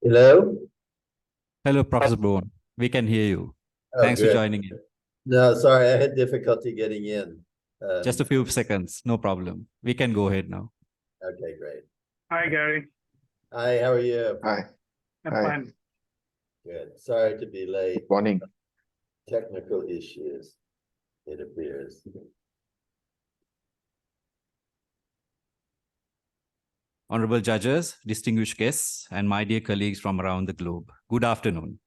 Hello? Hello, Professor Bowen. We can hear you. Oh, Thanks for good. joining in. No, sorry, I had difficulty getting in. Just a few seconds, no problem. We can go ahead now. Okay, great. Hi, Gary. Hi, how are you? Hi. I'm Hi. fine. Good. Sorry to be late. Good morning. Technical issues, it appears. Honorable judges, distinguished guests, and my dear colleagues from around the globe, good afternoon.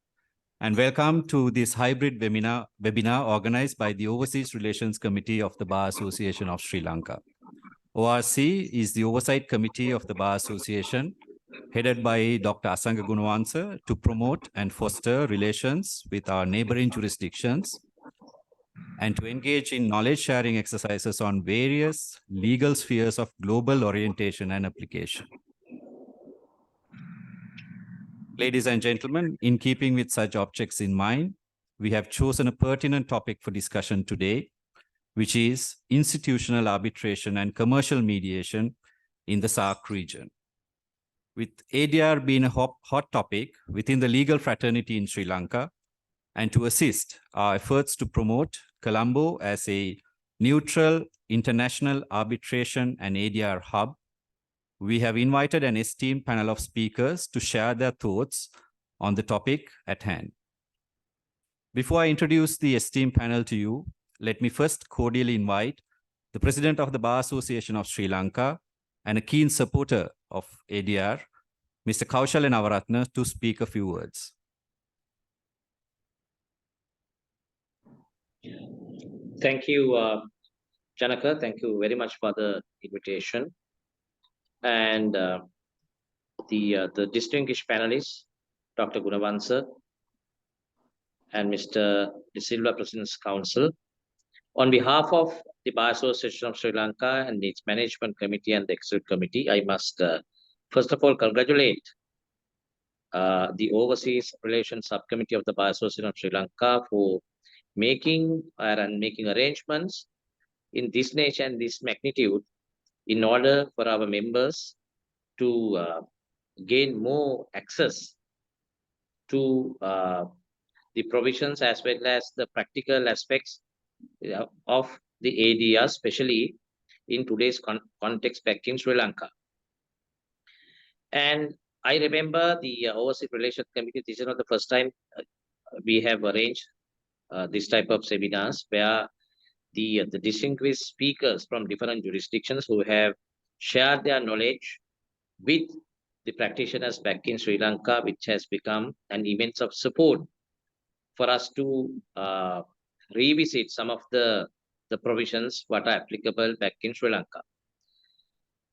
And welcome to this hybrid webinar organized by the Overseas Relations Committee of the Bar Association of Sri Lanka. ORC is the oversight committee of the Bar Association, headed by Dr. Asanga Gunawansa, to promote and foster relations with our neighboring jurisdictions and to engage in knowledge-sharing exercises on various legal spheres of global orientation and application. Ladies and gentlemen, in keeping with such objects in mind, we have chosen a pertinent topic for discussion today, which is institutional arbitration and commercial mediation in the SAARC region. With ADR being a hot topic within the legal fraternity in Sri Lanka, and to assist our efforts to promote Colombo as a neutral international arbitration and ADR hub, we have invited an esteemed panel of speakers to share their thoughts on the topic at hand. Before I introduce the esteemed panel to you, let me first cordially invite the President of the Bar Association of Sri Lanka and a keen supporter of ADR, Mr. Kaushal Navaratna, to speak a few words. Thank you, Chanaka. Thank you very much for the invitation. And the distinguished panelists, Dr. Gunawansa and Mr. De Silva, President's Council. On behalf of the Bar Association of Sri Lanka and its Management Committee and the Executive Committee, I must first of all congratulate the Overseas Relations Subcommittee of the Bar Association of Sri Lanka for making arrangements in this nature and this magnitude in order for our members to gain more access to the provisions as well as the practical aspects of the ADR, especially in today's context back in Sri Lanka. And I remember the Overseas Relations Committee, this is not the first time we have arranged this type of seminars where the distinguished speakers from different jurisdictions who have shared their knowledge with the practitioners back in Sri Lanka, which has become an immense of support for us to revisit some of the provisions what are applicable back in Sri Lanka.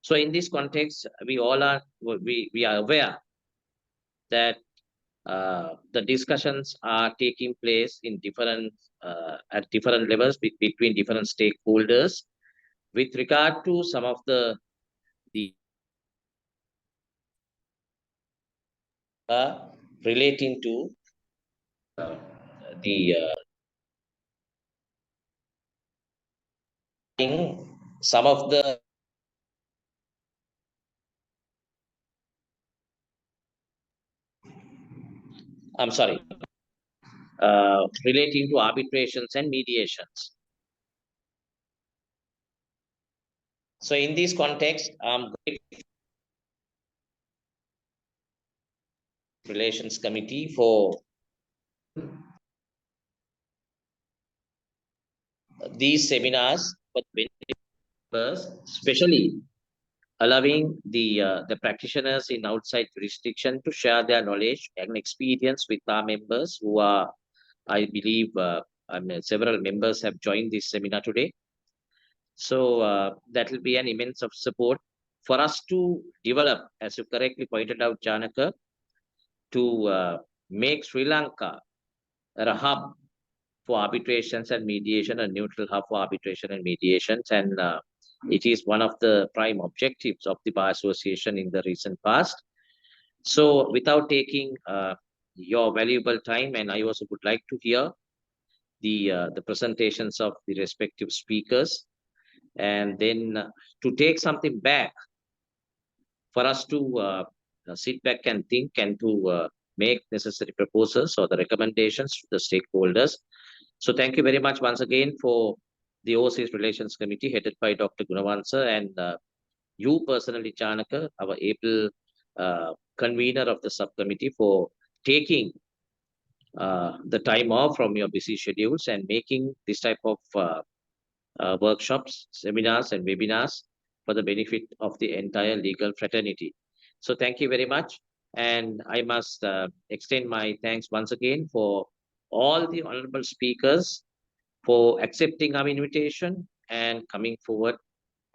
So in this context, we are aware that the discussions are taking place in different at different levels between different stakeholders with regard to some of the relating to some of the relating to arbitrations and mediations. So in this context, Relations Committee for these seminars, but especially allowing the practitioners in outside jurisdiction to share their knowledge and experience with our members who are, I believe, several members have joined this seminar today. So that will be an immense of support for us to develop, as you correctly pointed out, Chanaka, to make Sri Lanka a hub for arbitrations and mediation, a neutral hub for arbitration and mediations. And it is one of the prime objectives of the Bar Association in the recent past. So without taking your valuable time, and I also would like to hear the presentations of the respective speakers, and then to take something back for us to sit back and think and to make necessary proposals or the recommendations to the stakeholders. So thank you very much once again for the Overseas Relations Committee headed by Dr. Gunawansa and you personally, Chanaka, our able convener of the subcommittee, for taking the time off from your busy schedules and making this type of workshops, seminars, and webinars for the benefit of the entire legal fraternity. So thank you very much. And I must extend my thanks once again for all the honorable speakers for accepting our invitation and coming forward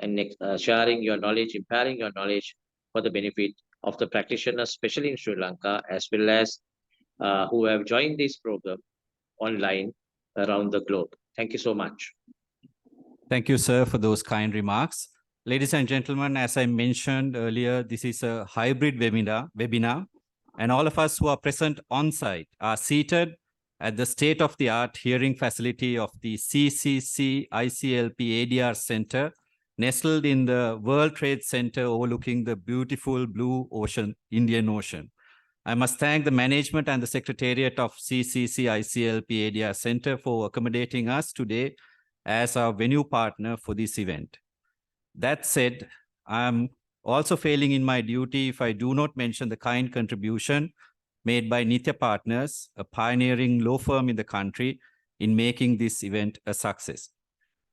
and sharing your knowledge, imparting your knowledge for the benefit of the practitioners, especially in Sri Lanka, as well as who have joined this program online around the globe. Thank you so much. Thank you, sir, for those kind remarks. Ladies and gentlemen, as I mentioned earlier, this is a hybrid webinar, and all of us who are present on site are seated at the state-of-the-art hearing facility of the CCC ICLP ADR Center, nestled in the World Trade Center overlooking the beautiful blue ocean, Indian Ocean. I must thank the management and the Secretariat of CCC ICLP ADR Center for accommodating us today as our venue partner for this event. That said, I'm also failing in my duty if I do not mention the kind contribution made by Nithya Partners, a pioneering law firm in the country, in making this event a success.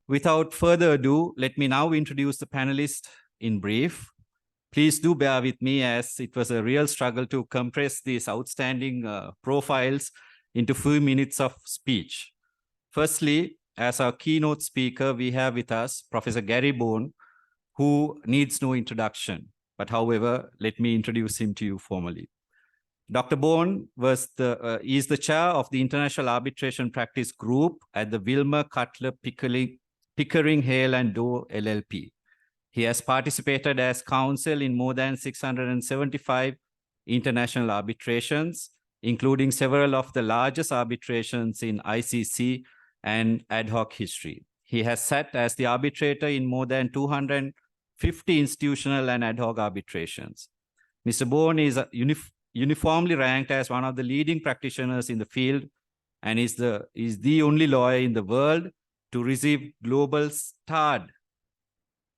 Without further ado, let me now introduce the panelists in brief. Please do bear with me, as it was a real struggle to compress these outstanding profiles into few minutes of speech. Firstly, as our keynote speaker, we have with us Professor Gary Bourne, who needs no introduction. But however, let me introduce him to you formally. Dr. Bourne is the chair of the International Arbitration Practice Group at the Wilmer Cutler Pickering Hale and Doe LLP. He has participated as counsel in more than 675 international arbitrations, including several of the largest arbitrations in ICC and ad hoc history. He has sat as the arbitrator in more than 250 institutional and ad hoc arbitrations. Mr. Bourne is uniformly ranked as one of the leading practitioners in the field and is the only lawyer in the world to receive global starred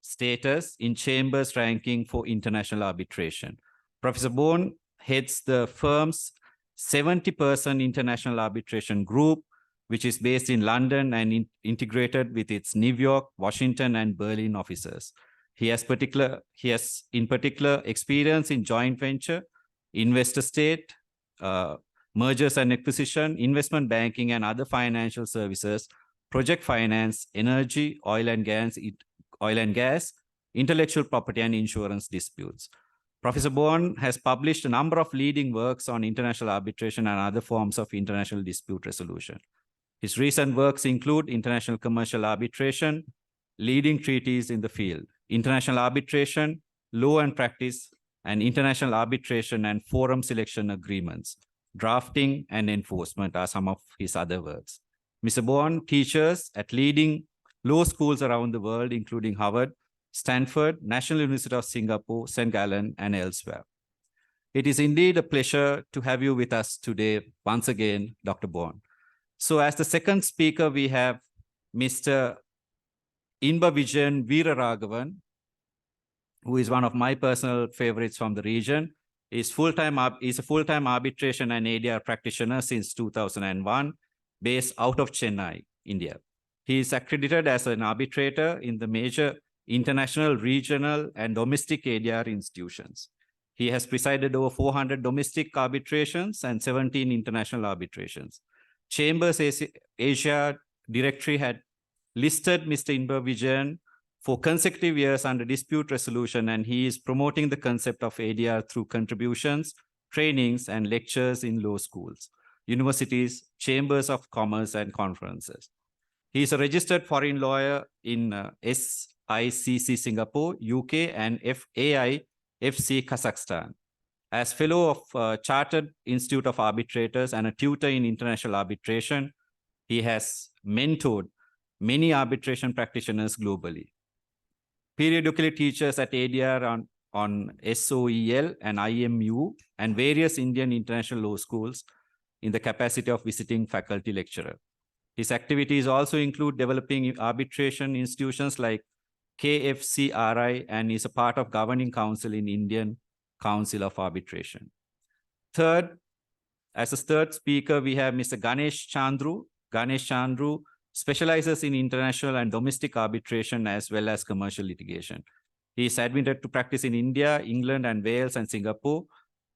status in Chambers ranking for international arbitration. Professor Bourne heads the firm's 70-person international arbitration group, which is based in London and integrated with its New York, Washington, and Berlin offices. He has in particular experience in joint venture, investor state, mergers and acquisition, investment banking, and other financial services, project finance, energy, oil and gas, intellectual property, and insurance disputes. Professor Bourne has published a number of leading works on international arbitration and other forms of international dispute resolution. His recent works include International Commercial Arbitration, leading treatises in the field, International Arbitration, Law and Practice, and International Arbitration and Forum Selection Agreements. Drafting and enforcement are some of his other works. Mr. Bourne teaches at leading law schools around the world, including Harvard, Stanford, National University of Singapore, St. Gallen, and elsewhere. It is indeed a pleasure to have you with us today, once again, Dr. Bourne. So as the second speaker, we have Mr. Inbavijayan Veeraraghavan, who is one of my personal favorites from the region. He's a full-time arbitration and ADR practitioner since 2001, based out of Chennai, India. He is accredited as an arbitrator in the major international, regional, and domestic ADR institutions. He has presided over 400 domestic arbitrations and 17 international arbitrations. Chambers Asia Directory had listed Mr. Inbavijayan for consecutive years under dispute resolution, and he is promoting the concept of ADR through contributions, trainings, and lectures in law schools, universities, chambers of commerce, and conferences. He is a registered foreign lawyer in SICC Singapore, UK, and FAIFC Kazakhstan. As fellow of Chartered Institute of Arbitrators and a tutor in international arbitration, he has mentored many arbitration practitioners globally. Periodically teaches at ADR on SOEL and IMU and various Indian international law schools in the capacity of visiting faculty lecturer. His activities also include developing arbitration institutions like KFCRI and is a part of governing council in Indian Council of Arbitration. Third, as a third speaker, we have Mr. Ganesh Chandru. Ganesh Chandru specializes in international and domestic arbitration as well as commercial litigation. He is admitted to practice in India, England, and Wales and Singapore,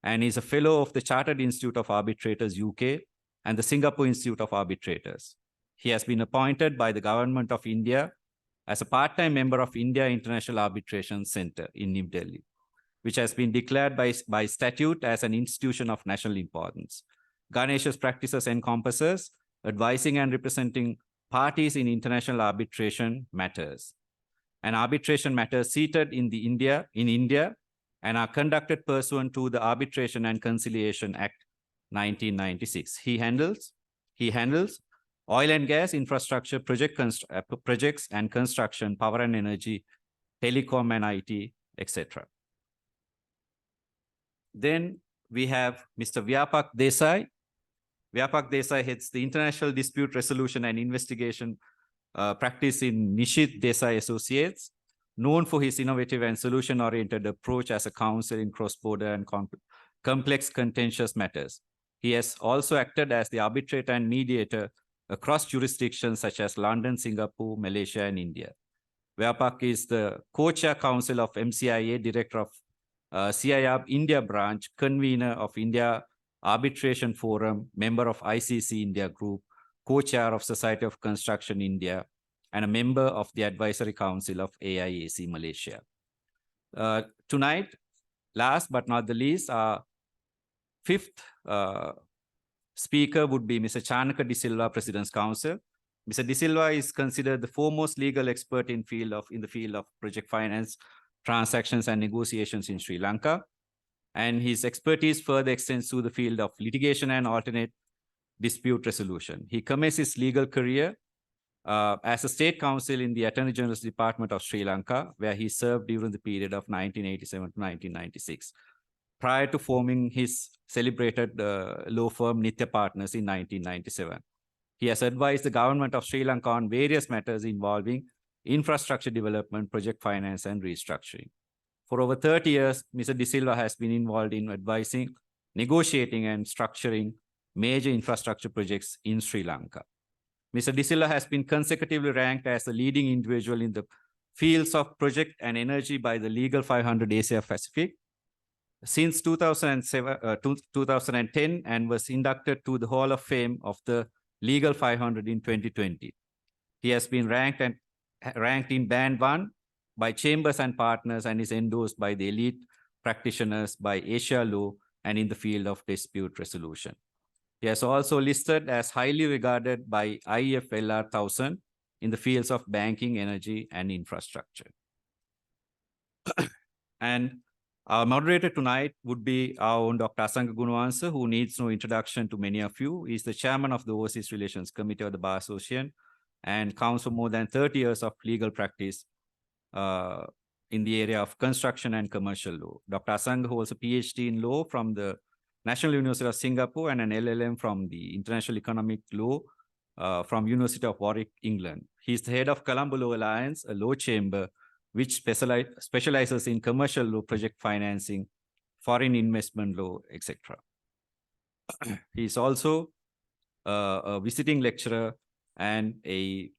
and is a fellow of the Chartered Institute of Arbitrators UK and the Singapore Institute of Arbitrators. He has been appointed by the Government of India as a part-time member of India International Arbitration Center in New Delhi, which has been declared by statute as an institution of national importance. Ganesh's practices encompasses advising and representing parties in international arbitration matters. And arbitration matters seated in India and are conducted pursuant to the Arbitration and Conciliation Act 1996. He handles oil and gas infrastructure projects and construction, power and energy, telecom and IT, etc. Then we have Mr. Vyapak Desai. Vyapak Desai heads the International Dispute Resolution and Investigation practice in Nishit Desai Associates, known for his innovative and solution-oriented approach as a counsel in cross-border and complex contentious matters. He has also acted as the arbitrator and mediator across jurisdictions such as London, Singapore, Malaysia, and India. Vyapak is the co-chair counsel of MCIA, director of CIAB India branch, convener of India Arbitration Forum, member of ICC India Group, co-chair of Society of Construction India, and a member of the Advisory Council of AIAC Malaysia. Tonight, last but not the least, our fifth speaker would be Mr. Chanaka de Silva, President's Counsel. Mr. De Silva is considered the foremost legal expert in the field of project finance, transactions, and negotiations in Sri Lanka. And his expertise further extends to the field of litigation and alternate dispute resolution. He commenced his legal career as a state counsel in the Attorney General's Department of Sri Lanka, where he served during the period of 1987 to 1996, prior to forming his celebrated law firm Nitya Partners in 1997. He has advised the government of Sri Lanka on various matters involving infrastructure development, project finance, and restructuring. For over 30 years, Mr. De Silva has been involved in advising, negotiating, and structuring major infrastructure projects in Sri Lanka. Mr. De Silva has been consecutively ranked as the leading individual in the fields of project and energy by the Legal 500 Asia Pacific since 2010 and was inducted to the Hall of Fame of the Legal 500 in 2020. He has been ranked in Band 1 by Chambers and Partners and is endorsed by the elite practitioners by Asia Law and in the field of dispute resolution. He is also listed as highly regarded by IFLR 1000 in the fields of banking, energy, and infrastructure. And our moderator tonight would be our own Dr. Asanga Gunawansa, who needs no introduction to many of you. He is the chairman of the Overseas Relations Committee of the Bar Association and counts for more than 30 years of legal practice in the area of construction and commercial law. Dr. Asanga holds a PhD in law from the National University of Singapore and an LLM from the International Economic Law from University of Warwick, England. He is the head of Colombo Law Alliance, a law chamber which specializes in commercial law, project financing, foreign investment law, etc. He is also a visiting lecturer and a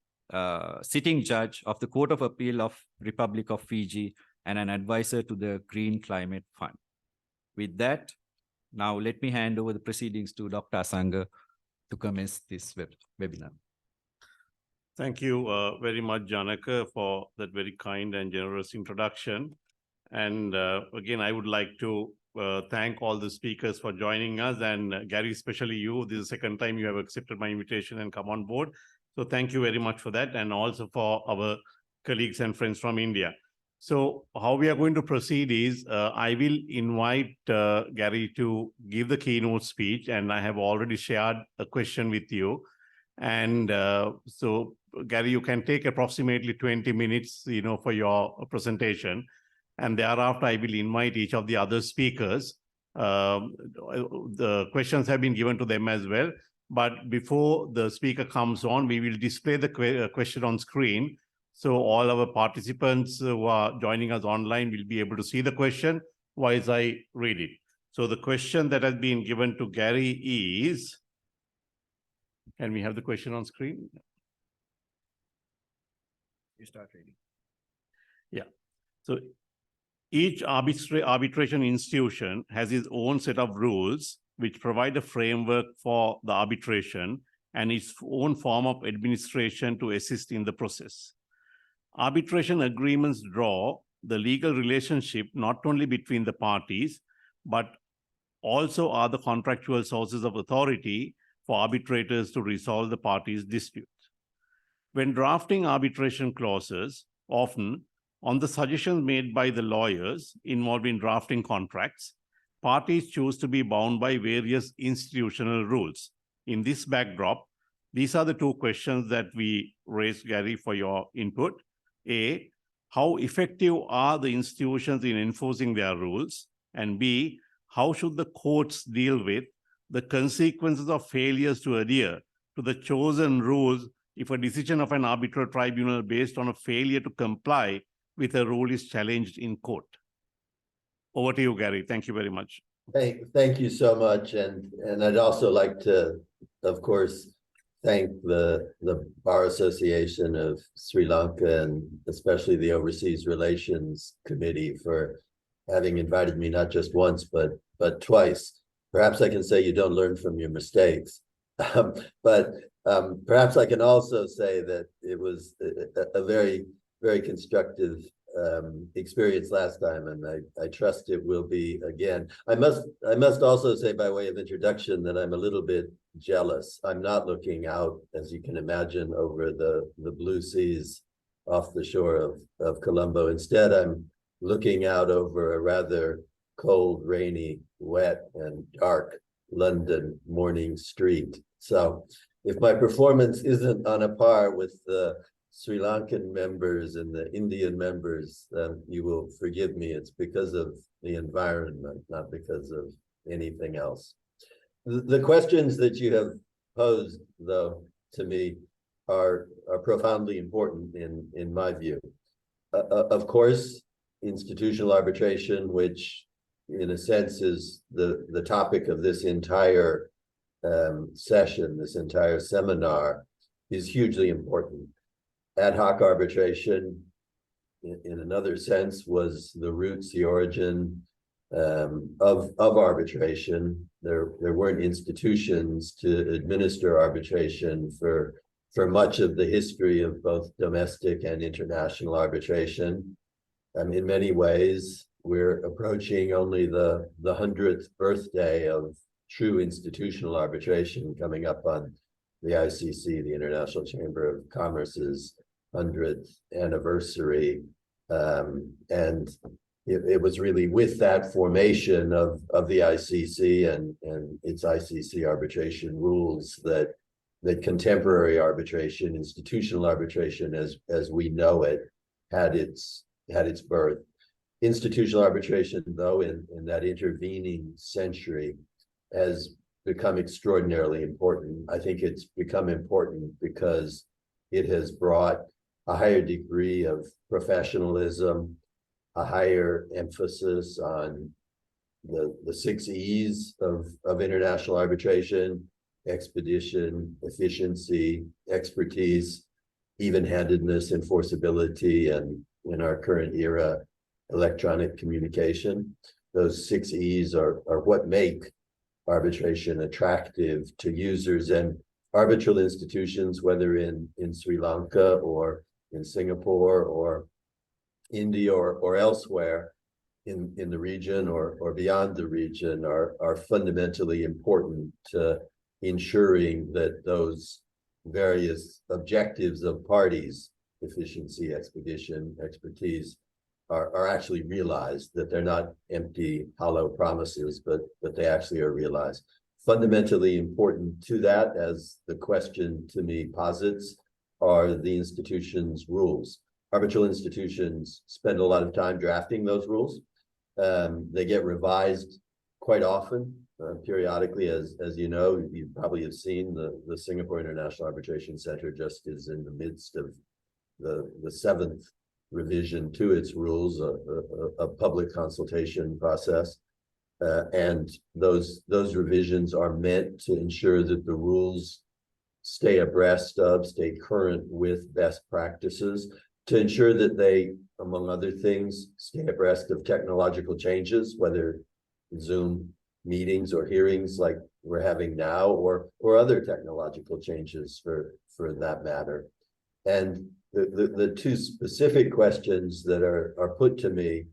sitting judge of the Court of Appeal of Republic of Fiji and an advisor to the Green Climate Fund. With that, now let me hand over the proceedings to Dr. Asanga to commence this webinar. Thank you very much, Chanaka, for that very kind and generous introduction. And again, I would like to thank all the speakers for joining us. And Gary, especially you, this is the second time you have accepted my invitation and come on board. So thank you very much for that. And also for our colleagues and friends from India. So how we are going to proceed is I will invite Gary to give the keynote speech. And I have already shared a question with you. And so Gary, you can take approximately 20 minutes, for your presentation. and thereafter I will invite each of the other speakers. The questions have been given to them as well, but before the speaker comes on, we will display the question on screen. So all our participants who are joining us online will be able to see the question whilst I read it. So the question that has been given to Gary is, can we have the question on screen? You start reading. Yeah. So each arbitration institution has its own set of rules which provide a framework for the arbitration and its own form of administration to assist in the process. Arbitration agreements draw the legal relationship not only between the parties, but also are the contractual sources of authority for arbitrators to resolve the parties' disputes. When drafting arbitration clauses, often on the suggestions made by the lawyers involved in drafting contracts, parties choose to be bound by various institutional rules. In this backdrop, these are the two questions that we raised, Gary, for your input. A, how effective are the institutions in enforcing their rules? And B, how should the courts deal with the consequences of failures to adhere to the chosen rules if a decision of an arbitral tribunal based on a failure to comply with a rule is challenged in court? Over to you, Gary. Thank you very much. Thank you so much. And I'd also like to, of course, thank the Bar Association of Sri Lanka and especially the Overseas Relations Committee for having invited me not just once, but twice. Perhaps I can say you don't learn from your mistakes. But perhaps I can also say that it was a very, very constructive experience last time, and I trust it will be again. I must also say, by way of introduction, that I'm a little bit jealous. I'm not looking out, as you can imagine, over the blue seas off the shore of Colombo. Instead, I'm looking out over a rather cold, rainy, wet, and dark London morning street. So if my performance isn't on a par with the Sri Lankan members and the Indian members, you will forgive me. It's because of the environment, not because of anything else. The questions that you have posed, though, to me are profoundly important in my view. Of course, institutional arbitration, which in a sense is the topic of this entire session, this entire seminar, is hugely important. Ad hoc arbitration, in another sense, was the roots, the origin of arbitration. There weren't institutions to administer arbitration for much of the history of both domestic and international arbitration. In many ways, we're approaching only the 100th birthday of true institutional arbitration, coming up on the ICC, the International Chamber of Commerce's 100th anniversary. And it was really with that formation of the ICC and its ICC arbitration rules that contemporary arbitration, institutional arbitration as we know it, had its birth. Institutional arbitration, though, in that intervening century, has become extraordinarily important. I think it's become important because it has brought a higher degree of professionalism, a higher emphasis on the 6 E's of international arbitration: expedition, efficiency, expertise, even-handedness, enforceability, and in our current era, electronic communication. Those 6 E's are what make arbitration attractive to users, and arbitral institutions, whether in Sri Lanka or in Singapore or India or elsewhere in the region or beyond the region, are fundamentally important to ensuring that those various objectives of parties, efficiency, expedition, expertise, are actually realized, that they're not empty, hollow promises, but they actually are realized. Fundamentally important to that, as the question to me posits, are the institution's rules. arbitral institutions spend a lot of time drafting those rules. They get revised quite often, periodically, as you know, you probably have seen the Singapore International Arbitration Center just is in the midst of the seventh revision to its rules, a public consultation process. And those revisions are meant to ensure that the rules stay abreast of, stay current with best practices, to ensure that they, among other things, stay abreast of technological changes, whether Zoom meetings or hearings like we're having now, or other technological changes for that matter. And the two specific questions that are put to me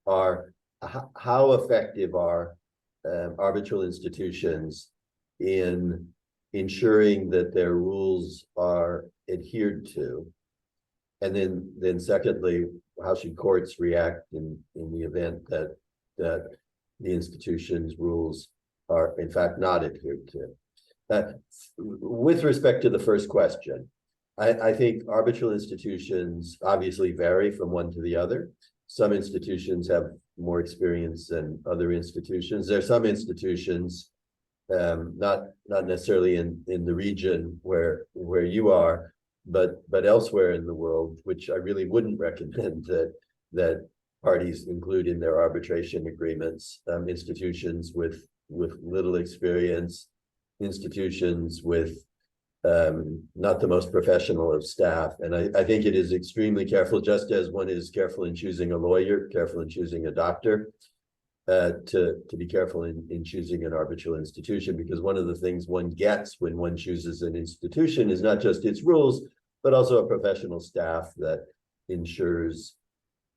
are, how effective are arbitral institutions in ensuring that their rules are adhered to? And then secondly, how should courts react in the event that the institution's rules are in fact not adhered to? With respect to the first question, I think arbitral institutions obviously vary from one to the other. Some institutions have more experience than other institutions. There are some institutions, not necessarily in the region where you are, but elsewhere in the world, which I really wouldn't recommend that parties include in their arbitration agreements. Institutions with little experience, institutions with not the most professional of staff. And I think it is extremely careful, just as one is careful in choosing a lawyer, careful in choosing a doctor, to be careful in choosing an arbitral institution, because one of the things one gets when one chooses an institution is not just its rules, but also a professional staff that ensures,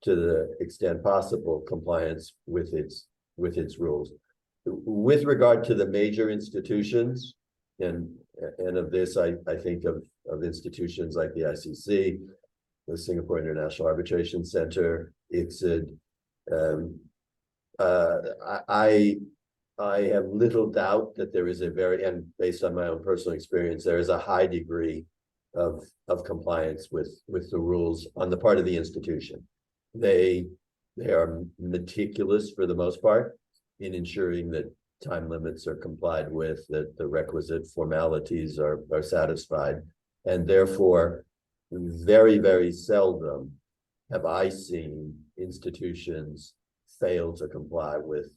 to the extent possible, compliance with its rules. With regard to the major institutions, and of this, I think of institutions like the ICC, the Singapore International Arbitration Center, ICSID. I have little doubt that there is and based on my own personal experience, there is a high degree of compliance with the rules on the part of the institution. They are meticulous for the most part in ensuring that time limits are complied with, that the requisite formalities are satisfied, and therefore very, very seldom have I seen institutions fail to comply with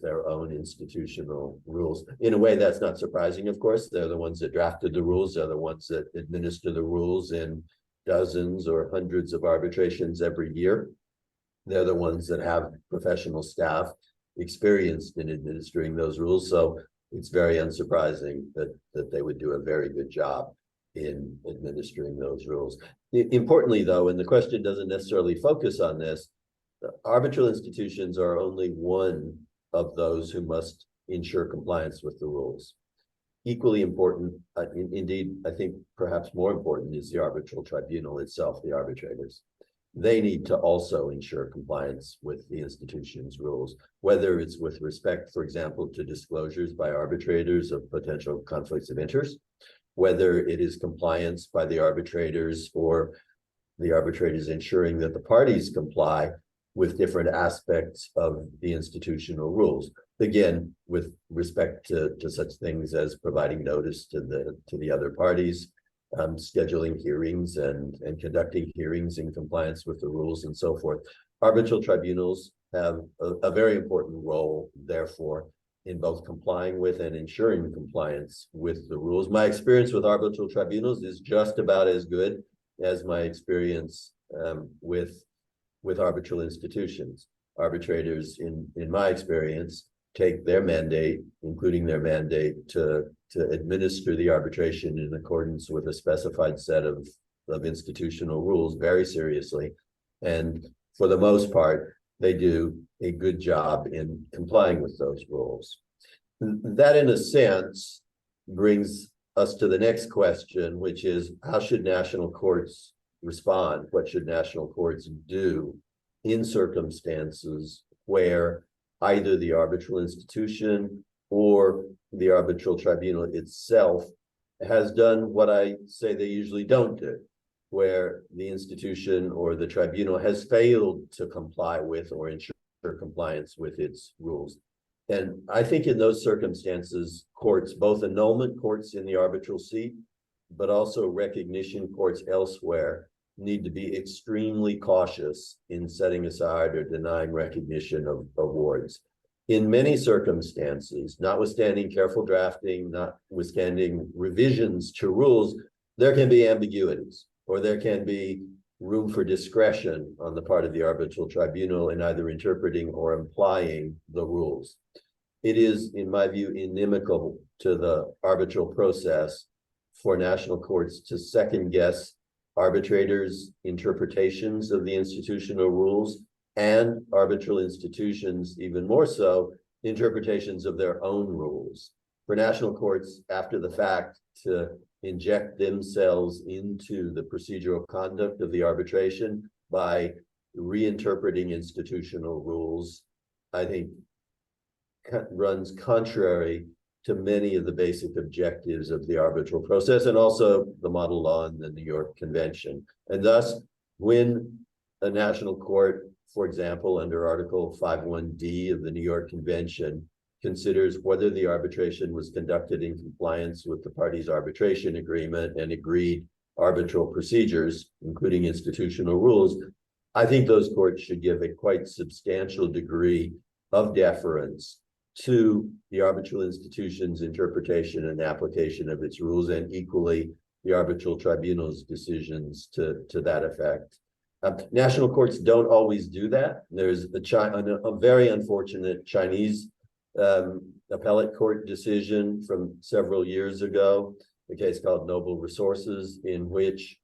their own institutional rules. In a way, that's not surprising, of course. They're the ones that drafted the rules. They're the ones that administer the rules in dozens or hundreds of arbitrations every year. They're the ones that have professional staff experienced in administering those rules. So it's very unsurprising that they would do a very good job in administering those rules. Importantly, though, and the question doesn't necessarily focus on this, arbitral institutions are only one of those who must ensure compliance with the rules. Equally important, indeed, I think perhaps more important, is the arbitral tribunal itself, the arbitrators. They need to also ensure compliance with the institution's rules, whether it's with respect, for example, to disclosures by arbitrators of potential conflicts of interest, whether it is compliance by the arbitrators or the arbitrators ensuring that the parties comply with different aspects of the institutional rules. Again, with respect to such things as providing notice to the other parties, scheduling hearings and conducting hearings in compliance with the rules and so forth. Arbitral tribunals have a very important role, therefore, in both complying with and ensuring compliance with the rules. My experience with arbitral tribunals is just about as good as my experience with arbitral institutions. Arbitrators, in my experience, take their mandate, including their mandate to administer the arbitration in accordance with a specified set of institutional rules very seriously. And for the most part, they do a good job in complying with those rules. That, in a sense, brings us to the next question, which is, how should national courts respond? What should national courts do in circumstances where either the arbitral institution or the arbitral tribunal itself has done what I say they usually don't do? where the institution or the tribunal has failed to comply with or ensure compliance with its rules. And I think in those circumstances, courts, both annulment courts in the arbitral seat, but also recognition courts elsewhere, need to be extremely cautious in setting aside or denying recognition of awards. In many circumstances, notwithstanding careful drafting, notwithstanding revisions to rules, there can be ambiguities, or there can be room for discretion on the part of the arbitral tribunal in either interpreting or implying the rules. It is, in my view, inimical to the arbitral process for national courts to second guess arbitrators' interpretations of the institutional rules and arbitral institutions, even more so, interpretations of their own rules. For national courts, after the fact, to inject themselves into the procedural conduct of the arbitration by reinterpreting institutional rules, I think runs contrary to many of the basic objectives of the arbitral process and also the model law in the New York Convention. And thus, when a national court, for example, under Article 5.1d of the New York Convention, considers whether the arbitration was conducted in compliance with the parties' arbitration agreement and agreed arbitral procedures, including institutional rules, I think those courts should give a quite substantial degree of deference to the arbitral institution's interpretation and application of its rules, and equally the arbitral tribunal's decisions to that effect. National courts don't always do that. There's a very unfortunate Chinese appellate court decision from several years ago, a case called Noble Resources, in which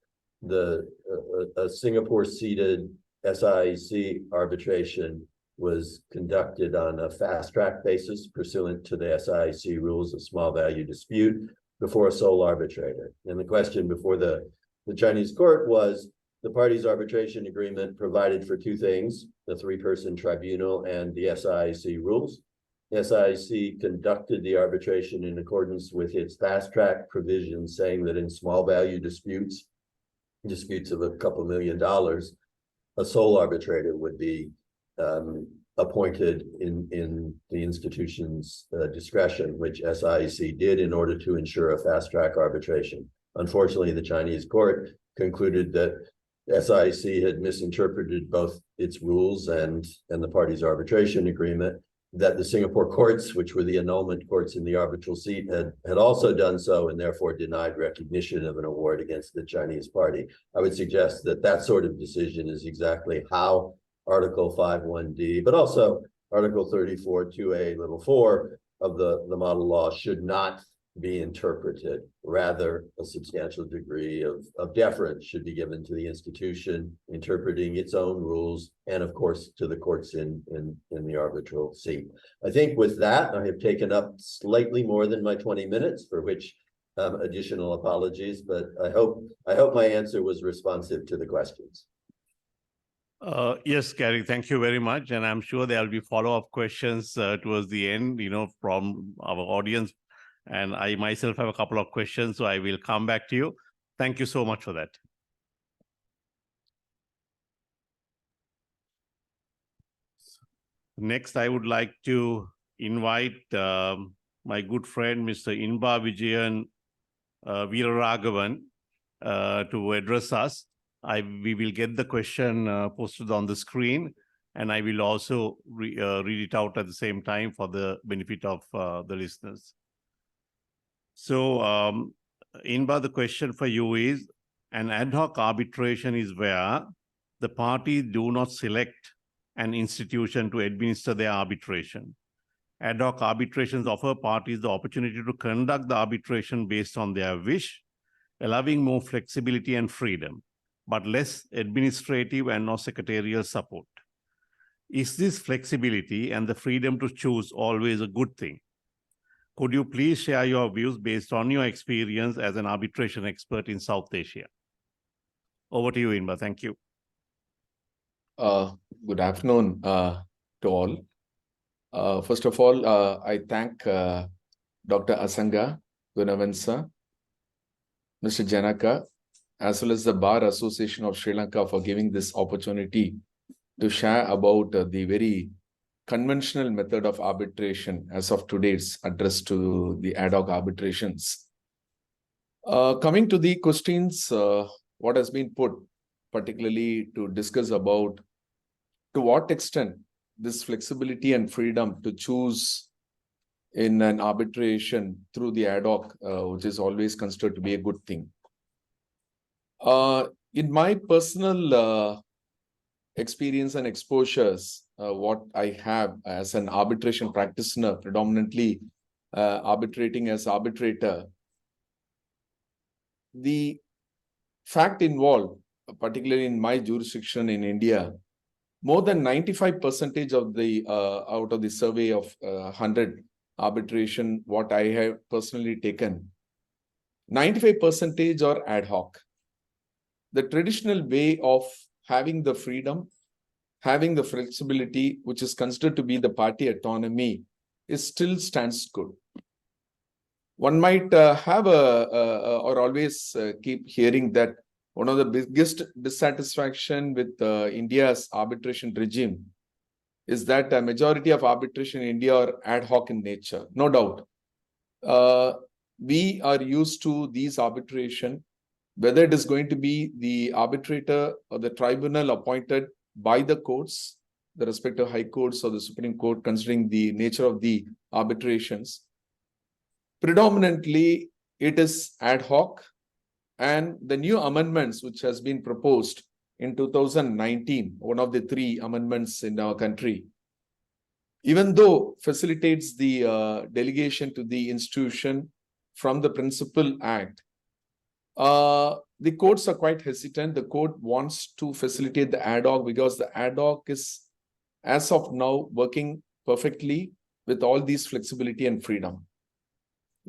a Singapore-seated SAARC arbitration was conducted on a fast-track basis pursuant to the SAARC rules of small value dispute before a sole arbitrator. And the question before the Chinese court was, the parties' arbitration agreement provided for two things, the three-person tribunal and the SAARC rules. SAARC conducted the arbitration in accordance with its fast-track provisions, saying that in small value disputes of a couple $1 million, a sole arbitrator would be appointed in the institution's discretion, which SAARC did in order to ensure a fast-track arbitration. Unfortunately, the Chinese court concluded that SAARC had misinterpreted both its rules and the parties' arbitration agreement, that the Singapore courts, which were the annulment courts in the arbitral seat, had also done so and therefore denied recognition of an award against the Chinese party. I would suggest that that sort of decision is exactly how Article 5.1d, but also Article 34.2a(4) of the model law should not be interpreted. Rather, a substantial degree of deference should be given to the institution interpreting its own rules, and of course to the courts in the arbitral seat. I think with that, I have taken up slightly more than my 20 minutes, for which additional apologies, but I hope my answer was responsive to the questions. Yes, Gary, thank you very much. And I'm sure there will be follow-up questions towards the end, from our audience. And I myself have a couple of questions, so I will come back to you. Thank you so much for that. Next, I would like to invite my good friend, Mr. Inbavijayan Veeraraghavan, to address us. We will get the question posted on the screen, and I will also read it out at the same time for the benefit of the listeners. So, Inba, the question for you is, an ad hoc arbitration is where the parties do not select an institution to administer their arbitration. Ad hoc arbitrations offer parties the opportunity to conduct the arbitration based on their wish, allowing more flexibility and freedom, but less administrative and no secretarial support. Is this flexibility and the freedom to choose always a good thing? Could you please share your views based on your experience as an arbitration expert in South Asia? Over to you, Inba. Thank you. Good afternoon to all. First of all, I thank Dr. Asanga, Gunawansa, Mr. Chanaka, as well as the Bar Association of Sri Lanka for giving this opportunity to share about the very conventional method of arbitration as of today. It's addressed to the ad hoc arbitrations. Coming to the questions, what has been put, particularly to discuss about to what extent this flexibility and freedom to choose in an arbitration through the ad hoc, which is always considered to be a good thing. In my personal experience and exposures, what I have as an arbitration practitioner, predominantly arbitrating as arbitrator, the fact involved, particularly in my jurisdiction in India, more than 95% of the out of the survey of 100 arbitration, what I have personally taken, 95% are ad hoc. The traditional way of having the freedom, having the flexibility, which is considered to be the party autonomy, is still stands good. One might have or always keep hearing that one of the biggest dissatisfaction with India's arbitration regime is that a majority of arbitration in India are ad hoc in nature. No doubt. We are used to these arbitration, whether it is going to be the arbitrator or the tribunal appointed by the courts, the respective high courts or the Supreme Court, considering the nature of the arbitrations. Predominantly, it is ad hoc, and the new amendments which has been proposed in 2019, one of the 3 amendments in our country, even though facilitates the delegation to the institution from the Principal Act, the courts are quite hesitant. The court wants to facilitate the ad hoc because the ad hoc is, as of now, working perfectly with all these flexibility and freedom.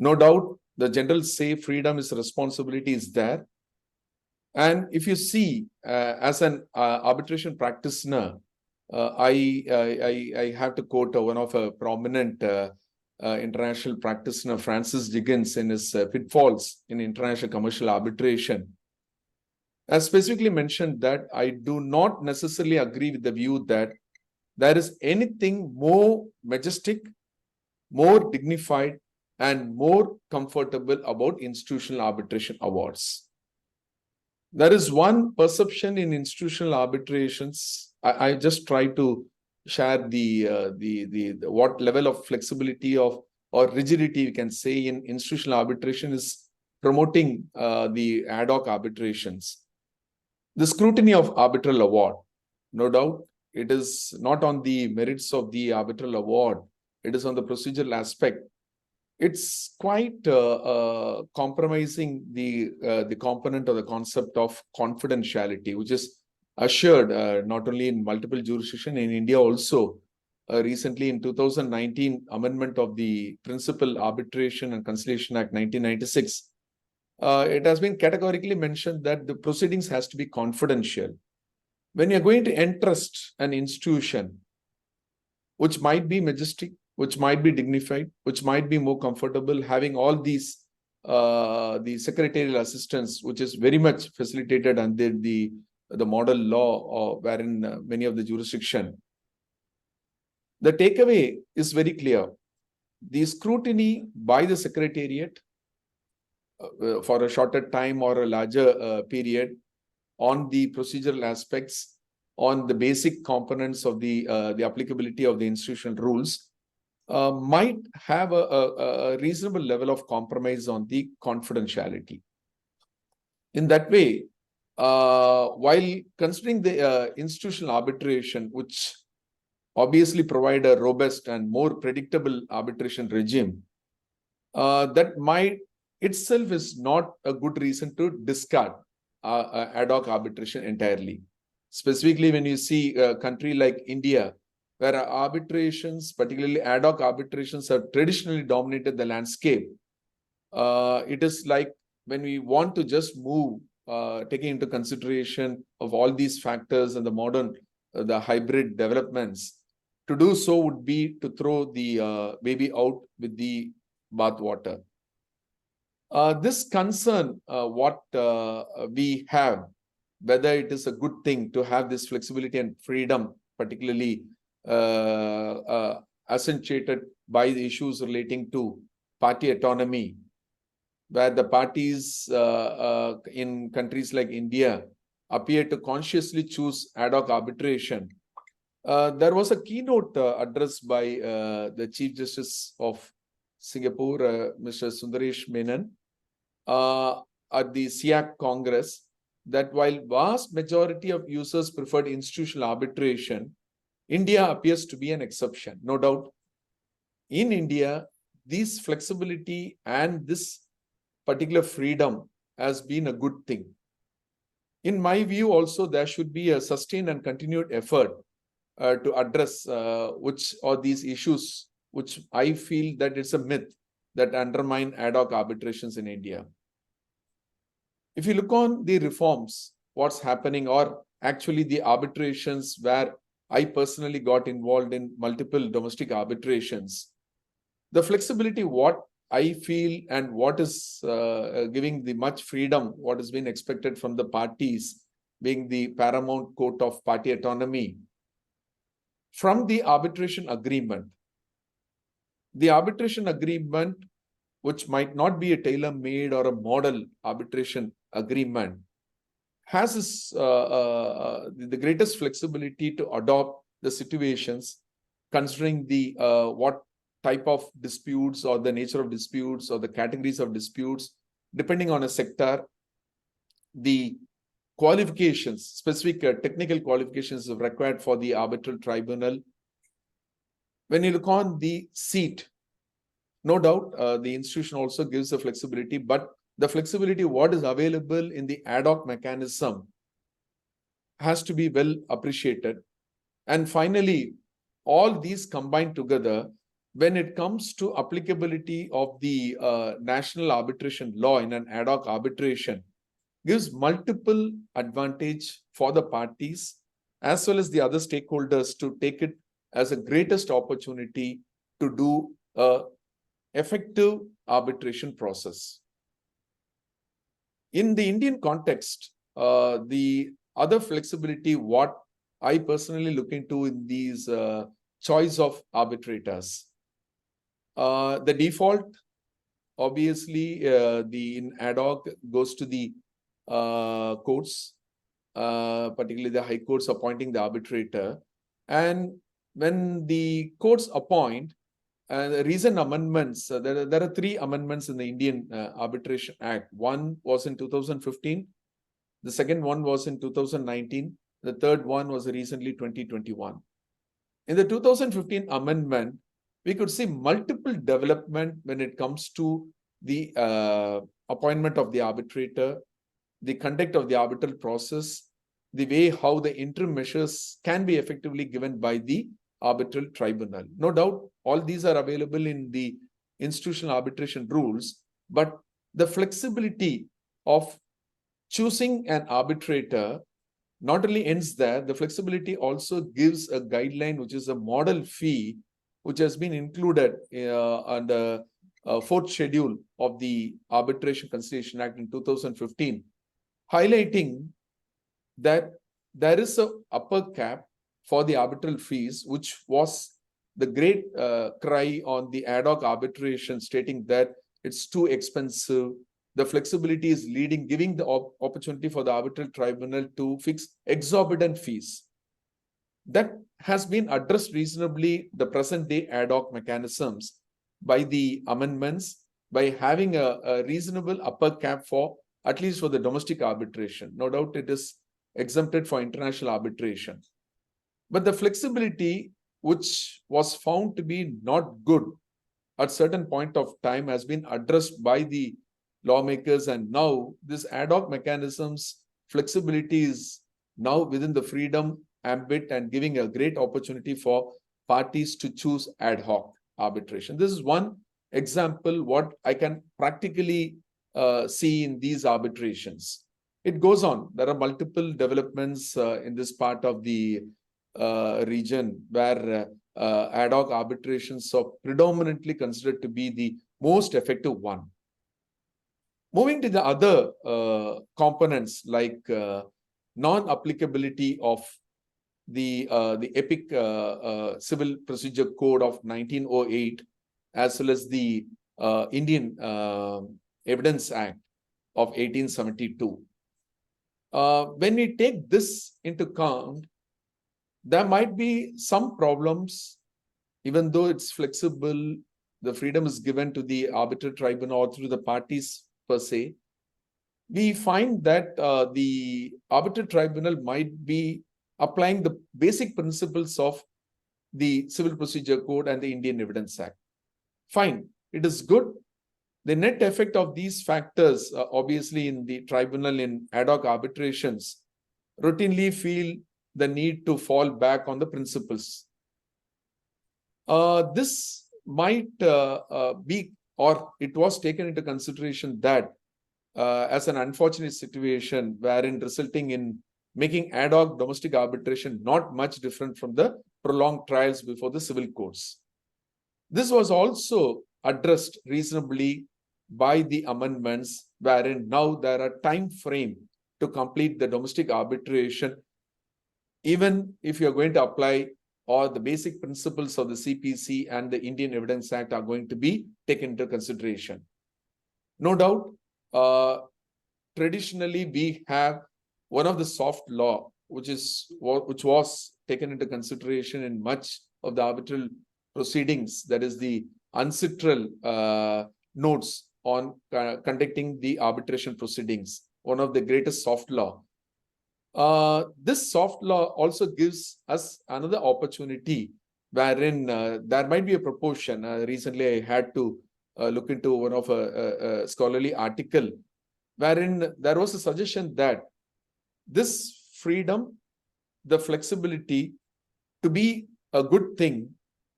No doubt, the general say freedom is responsibility is there. And if you see, as an arbitration practitioner, I have to quote one of a prominent international practitioner, Francis Dickens, in his pitfalls in international commercial arbitration. As specifically mentioned that I do not necessarily agree with the view that there is anything more majestic, more dignified, and more comfortable about institutional arbitration awards. There is one perception in institutional arbitrations. I just try to share the what level of flexibility of or rigidity we can say in institutional arbitration is promoting the ad hoc arbitrations. The scrutiny of arbitral award, no doubt, it is not on the merits of the arbitral award. It is on the procedural aspect. It's quite compromising the component or the concept of confidentiality, which is assured not only in multiple jurisdictions, in India also. Recently, in 2019, amendment of the Principal Arbitration and Conciliation Act 1996, it has been categorically mentioned that the proceedings has to be confidential. When you're going to entrust an institution, which might be majestic, which might be dignified, which might be more comfortable, having all these, the secretarial assistance, which is very much facilitated under the model law, wherein many of the jurisdiction. The takeaway is very clear. The scrutiny by the secretariat for a shorter time or a larger period on the procedural aspects, on the basic components of the applicability of the institutional rules, might have a reasonable level of compromise on the confidentiality. In that way, while considering the institutional arbitration, which obviously provide a robust and more predictable arbitration regime, that might itself is not a good reason to discard ad hoc arbitration entirely. Specifically, when you see a country like India, where arbitrations, particularly ad hoc arbitrations, have traditionally dominated the landscape. It is like when we want to just move, taking into consideration of all these factors and the modern, the hybrid developments, to do so would be to throw the baby out with the bathwater. This concern, what we have, whether it is a good thing to have this flexibility and freedom, particularly accentuated by the issues relating to party autonomy, where the parties in countries like India appear to consciously choose ad hoc arbitration. There was a keynote address by the Chief Justice of Singapore, Mr. Sundaresh Menon, at the SAARC Congress, that while vast majority of users preferred institutional arbitration, India appears to be an exception. No doubt, in India, this flexibility and this particular freedom has been a good thing. In my view, also, there should be a sustained and continued effort to address which are these issues, which I feel that it's a myth that undermine ad hoc arbitrations in India. If you look on the reforms, what's happening, or actually the arbitrations where I personally got involved in multiple domestic arbitrations, the flexibility, what I feel and what is giving the much freedom, what has been expected from the parties, being the paramount court of party autonomy, from the arbitration agreement. The arbitration agreement, which might not be a tailor-made or a model arbitration agreement, has this, the greatest flexibility to adopt the situations, considering the what type of disputes or the nature of disputes or the categories of disputes, depending on a sector, the qualifications, specific technical qualifications required for the arbitral tribunal. When you look on the seat, no doubt the institution also gives the flexibility, but the flexibility what is available in the ad hoc mechanism has to be well appreciated. And finally, all these combined together, when it comes to applicability of the national arbitration law in an ad hoc arbitration, gives multiple advantage for the parties as well as the other stakeholders to take it as a greatest opportunity to do a effective arbitration process. In the Indian context, the other flexibility, what I personally look into in these choice of arbitrators, the default, obviously, the ad hoc goes to the courts, particularly the high courts appointing the arbitrator. And when the courts appoint, recent amendments, there are 3 amendments in the Indian Arbitration Act. One was in 2015, the second one was in 2019, the third one was recently 2021. In the 2015 amendment, we could see multiple development when it comes to the appointment of the arbitrator, the conduct of the arbitral process, the way how the interim measures can be effectively given by the arbitral tribunal. No doubt, all these are available in the institutional arbitration rules, but the flexibility of choosing an arbitrator not only ends there, the flexibility also gives a guideline, which is a model fee, which has been included under 4th schedule of the Arbitration Conciliation Act in 2015, highlighting that there is an upper cap for the arbitral fees, which was the great cry on the ad hoc arbitration, stating that it's too expensive. The flexibility is leading, giving the opportunity for the arbitral tribunal to fix exorbitant fees. That has been addressed reasonably, the present day ad hoc mechanisms, by the amendments, by having a reasonable upper cap for, at least for the domestic arbitration. No doubt it is exempted for international arbitration. But the flexibility, which was found to be not good at certain point of time, has been addressed by the lawmakers, and now this ad hoc mechanisms flexibility is now within the freedom ambit and giving a great opportunity for parties to choose ad hoc arbitration. This is one example what I can practically see in these arbitrations. It goes on. There are multiple developments in this part of the region where ad hoc arbitrations are predominantly considered to be the most effective one. Moving to the other components like non-applicability of the EPIC Civil Procedure Code of 1908, as well as the Indian Evidence Act of 1872. When we take this into account, there might be some problems, even though it's flexible, the freedom is given to the arbitral tribunal or through the parties per se. We find that the arbitral tribunal might be applying the basic principles of the Civil Procedure Code and the Indian Evidence Act. Fine, it is good. The net effect of these factors, obviously in the tribunal in ad hoc arbitrations, routinely feel the need to fall back on the principles. This might be, or it was taken into consideration that as an unfortunate situation wherein resulting in making ad hoc domestic arbitration not much different from the prolonged trials before the civil courts. This was also addressed reasonably by the amendments, wherein now there are time frame to complete the domestic arbitration, even if you're going to apply or the basic principles of the CPC and the Indian Evidence Act are going to be taken into consideration. No doubt, traditionally we have one of the soft law, which was taken into consideration in much of the arbitral proceedings, that is the ancestral notes on conducting the arbitration proceedings, one of the greatest soft law. This soft law also gives us another opportunity wherein there might be a proportion. Recently, I had to look into one of a scholarly article wherein there was a suggestion that this freedom, the flexibility to be a good thing,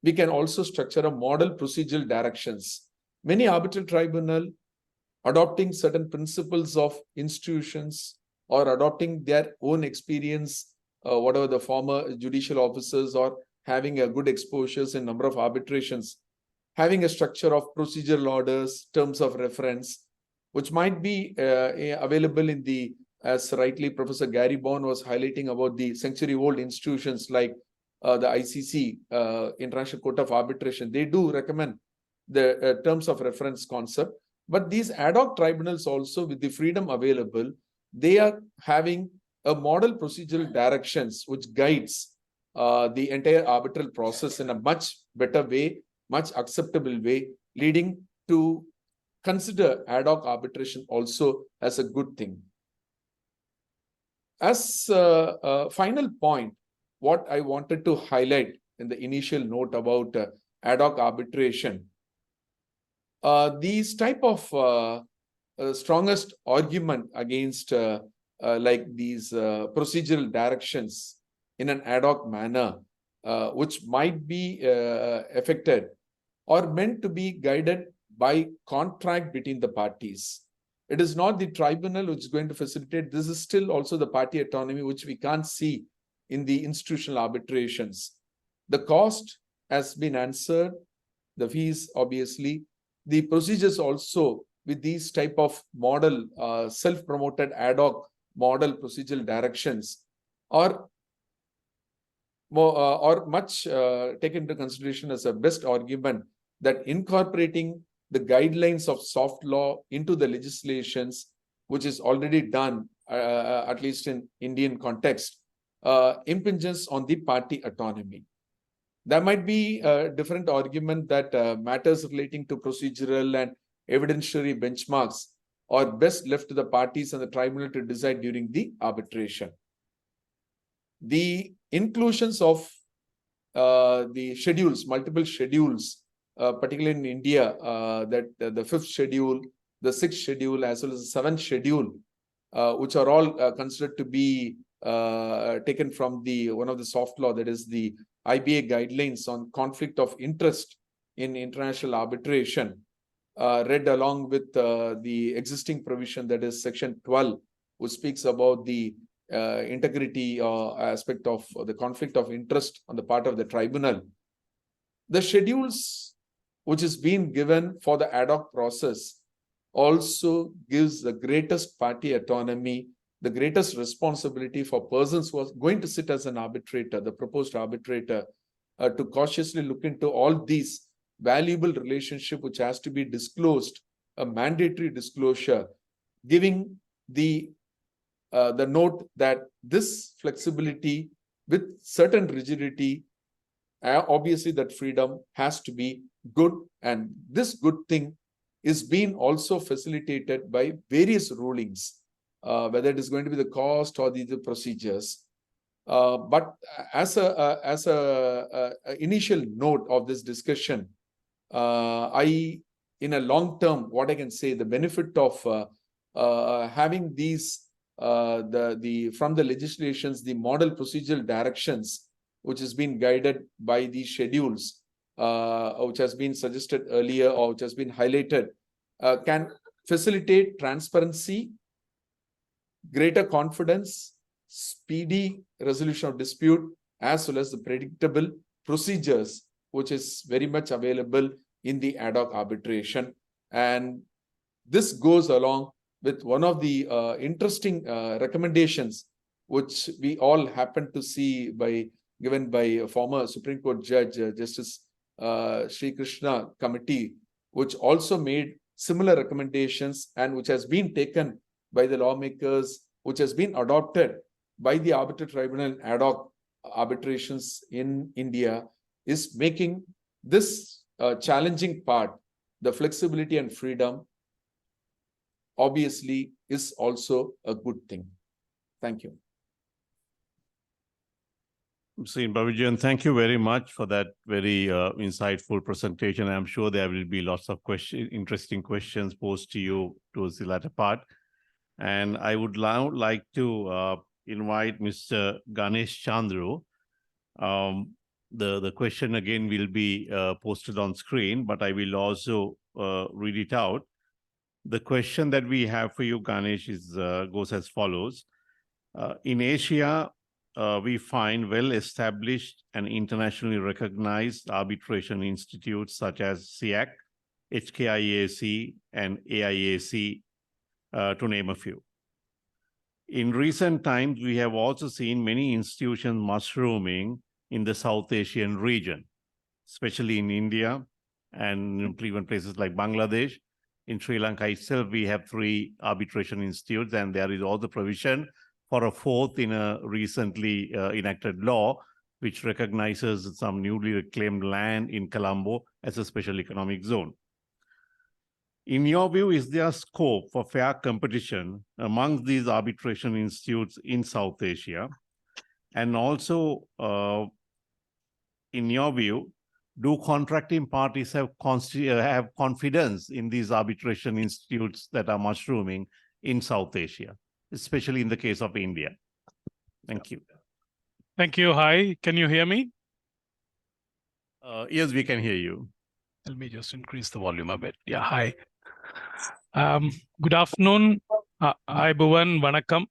we can also structure a model procedural directions. Many arbitral tribunal adopting certain principles of institutions or adopting their own experience, whatever the former judicial officers or having a good exposures in number of arbitrations, having a structure of procedural orders, terms of reference, which might be available in the, as rightly Professor Gary Bourne was highlighting about the century-old institutions like the ICC, International Court of Arbitration. They do recommend the terms of reference concept, but these ad hoc tribunals also, with the freedom available, they are having a model procedural directions which guides the entire arbitral process in a much better way, much acceptable way, leading to consider ad hoc arbitration also as a good thing. As a final point, what I wanted to highlight in the initial note about ad hoc arbitration, these type of strongest argument against like these procedural directions in an ad hoc manner, which might be affected or meant to be guided by contract between the parties. It is not the tribunal which is going to facilitate. This is still also the party autonomy, which we can't see in the institutional arbitrations. The cost has been answered, the fees obviously, the procedures also with these type of model self-promoted ad hoc model procedural directions are much taken into consideration as a best argument that incorporating the guidelines of soft law into the legislations, which is already done, at least in Indian context, impinges on the party autonomy. There might be a different argument that matters relating to procedural and evidentiary benchmarks are best left to the parties and the tribunal to decide during the arbitration. The inclusions of the schedules, multiple schedules, particularly in India, that the 5th schedule, the 6th schedule, as well as the 7th schedule, which are all considered to be taken from the one of the soft law, that is the IBA guidelines on conflict of interest in international arbitration, read along with the existing provision, that is section 12, which speaks about the integrity aspect of the conflict of interest on the part of the tribunal. The schedules which is being given for the ad hoc process also gives the greatest party autonomy, the greatest responsibility for persons who are going to sit as an arbitrator, the proposed arbitrator, to cautiously look into all these valuable relationship which has to be disclosed, a mandatory disclosure, giving the note that this flexibility with certain rigidity, obviously that freedom has to be good, and this good thing is being also facilitated by various rulings, whether it is going to be the cost or the procedures. But as a initial note of this discussion, in a long term, what I can say, the benefit of having these from the legislations, the model procedural directions, which has been guided by these schedules, which has been suggested earlier or which has been highlighted, can facilitate transparency, greater confidence, speedy resolution of dispute, as well as the predictable procedures, which is very much available in the ad hoc arbitration. And this goes along with one of the interesting recommendations, which we all happen to see given by a former Supreme Court Judge, Justice Sri Krishna Committee, which also made similar recommendations and which has been taken by the lawmakers, which has been adopted by the arbitral tribunal ad hoc arbitrations in India, is making this challenging part, the flexibility and freedom, obviously is also a good thing. Thank you. Mr. Inbavijayan, thank you very much for that very insightful presentation. I'm sure there will be lots of interesting questions posed to you towards the latter part. And I would now like to invite Mr. Ganesh Chandru. The question again will be posted on screen, but I will also read it out. The question that we have for you, Ganesh, goes as follows. In Asia, we find well-established and internationally recognized arbitration institutes such as SAARC, HKIAC, and AIAC, to name a few. In recent times, we have also seen many institutions mushrooming in the South Asian region, especially in India and even places like Bangladesh. In Sri Lanka itself, we have 3 arbitration institutes, and there is also provision for a 4th in a recently enacted law, which recognizes some newly reclaimed land in Colombo as a special economic zone. In your view, is there scope for fair competition among these arbitration institutes in South Asia? And also, in your view, do contracting parties have confidence in these arbitration institutes that are mushrooming in South Asia, especially in the case of India? Thank you. Thank you. Hi, can you hear me? Yes, we can hear you. Let me just increase the volume a bit. Yeah, hi. Good afternoon. Hi, Bhuvan, Vanakkam.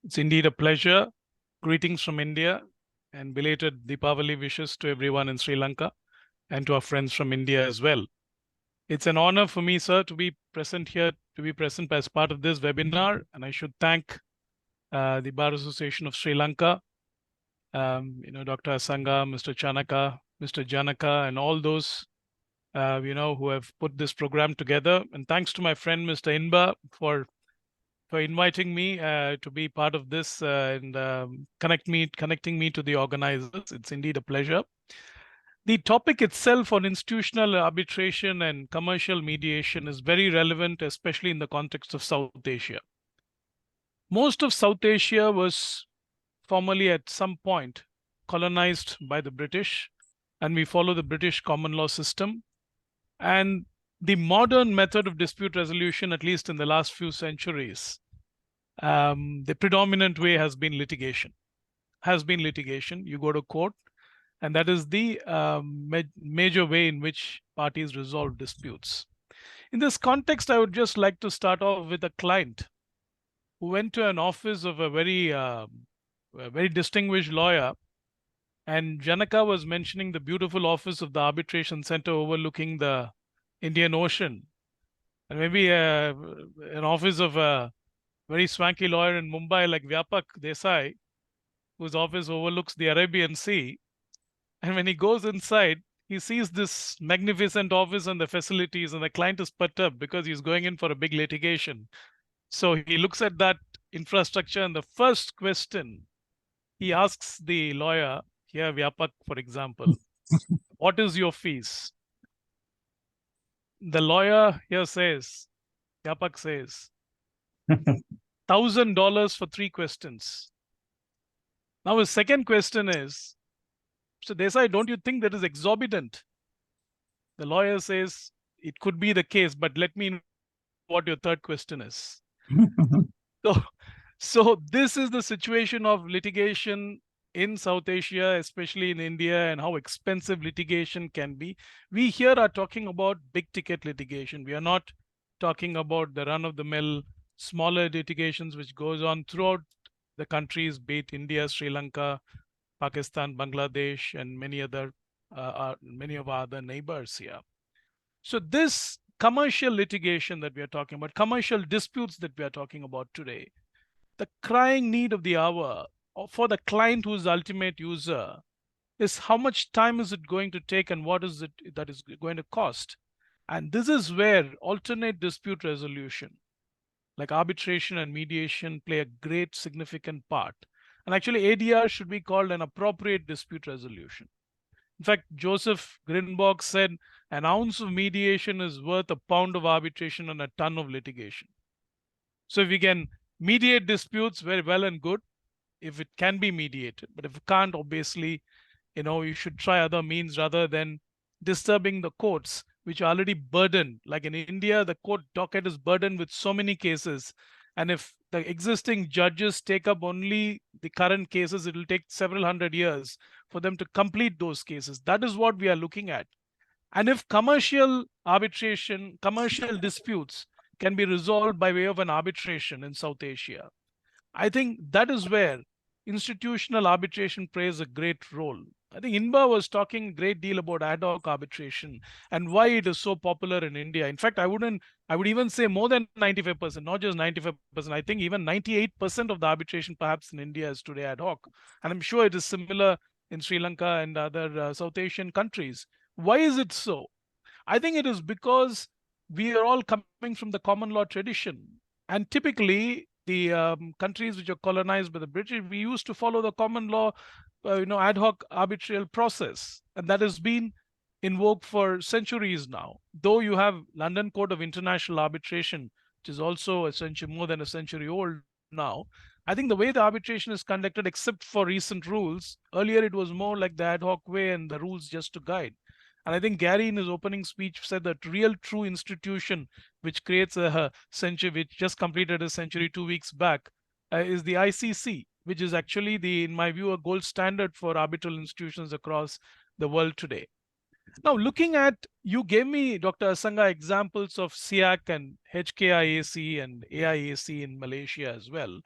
It's indeed a pleasure. Greetings from India and belated Deepavali wishes to everyone in Sri Lanka and to our friends from India as well. It's an honor for me, sir, to be present here, as part of this webinar, and I should thank the Bar Association of Sri Lanka, Dr. Asanga, Mr. Chanaka, Mr. Janaka, and all those, who have put this program together. And thanks to my friend, Mr. Inba, for inviting me to be part of this and connecting me to the organizers. It's indeed a pleasure. The topic itself on institutional arbitration and commercial mediation is very relevant, especially in the context of South Asia. Most of South Asia was formerly at some point colonized by the British, and we follow the British common law system. And the modern method of dispute resolution, at least in the last few centuries, the predominant way has been litigation. You go to court, and that is the major way in which parties resolve disputes. In this context, I would just like to start off with a client who went to an office of a very distinguished lawyer, and Janaka was mentioning the beautiful office of the Arbitration Center overlooking the Indian Ocean. And maybe an office of a very swanky lawyer in Mumbai like Vyapak Desai, whose office overlooks the Arabian Sea. And when he goes inside, he sees this magnificent office and the facilities, and the client is perturbed because he's going in for a big litigation. So he looks at that infrastructure, and the first question he asks the lawyer, here Vyapak, for example, what is your fees? The lawyer here says, Vyapak says, $1,000 for 3 questions. Now his second question is, so Desai, don't you think that is exorbitant? The lawyer says, it could be the case, but let me know what your third question is. So this is the situation of litigation in South Asia, especially in India, and how expensive litigation can be. We here are talking about big ticket litigation. We are not talking about the run-of-the-mill smaller litigations which goes on throughout the countries, be it India, Sri Lanka, Pakistan, Bangladesh, and many of our other neighbors here. So this commercial litigation that we are talking about, commercial disputes that we are talking about today, the crying need of the hour for the client who is the ultimate user is how much time is it going to take and what is it that is going to cost. And this is where alternate dispute resolution, like arbitration and mediation, play a great significant part. And actually ADR should be called an appropriate dispute resolution. In fact, Joseph Grinborg said an ounce of mediation is worth a pound of arbitration and a ton of litigation. So if we can mediate disputes, very well and good, if it can be mediated. But if it can't, obviously, you should try other means rather than disturbing the courts, which are already burdened. Like in India, the court docket is burdened with so many cases. And if the existing judges take up only the current cases, it will take several hundred years for them to complete those cases. That is what we are looking at. And if commercial arbitration, commercial disputes can be resolved by way of an arbitration in South Asia, I think that is where institutional arbitration plays a great role. I think Inba was talking a great deal about ad hoc arbitration and why it is so popular in India. In fact, I would even say more than 95%, not just 95%. I think even 98% of the arbitration perhaps in India is today ad hoc. And I'm sure it is similar in Sri Lanka and other South Asian countries. Why is it so? I think it is because we are all coming from the common law tradition. And typically, the countries which are colonized by the British, we used to follow the common law, ad hoc arbitral process. And that has been in vogue for centuries now. Though you have London Court of International Arbitration, which is also a century, more than a century old now. I think the way the arbitration is conducted, except for recent rules, earlier it was more like the ad hoc way and the rules just to guide. And I think Gary in his opening speech said that real true institution which creates a century, which just completed a century 2 weeks back, is the ICC, which is actually in my view, a gold standard for arbitral institutions across the world today. Now, looking at, you gave me, Dr. Asanga, examples of SAARC and HKIAC and AIAC in Malaysia as well.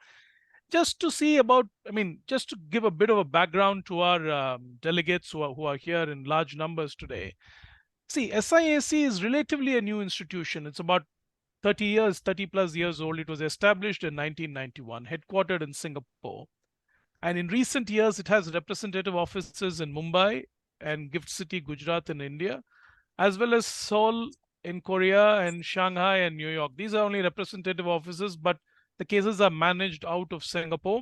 Just to see about, just to give a bit of a background to our delegates who are here in large numbers today. See, SIAC is relatively a new institution. It's about 30 plus years old. It was established in 1991, headquartered in Singapore. And in recent years, it has representative offices in Mumbai and Gift City, Gujarat in India, as well as Seoul in Korea and Shanghai and New York. These are only representative offices, but the cases are managed out of Singapore.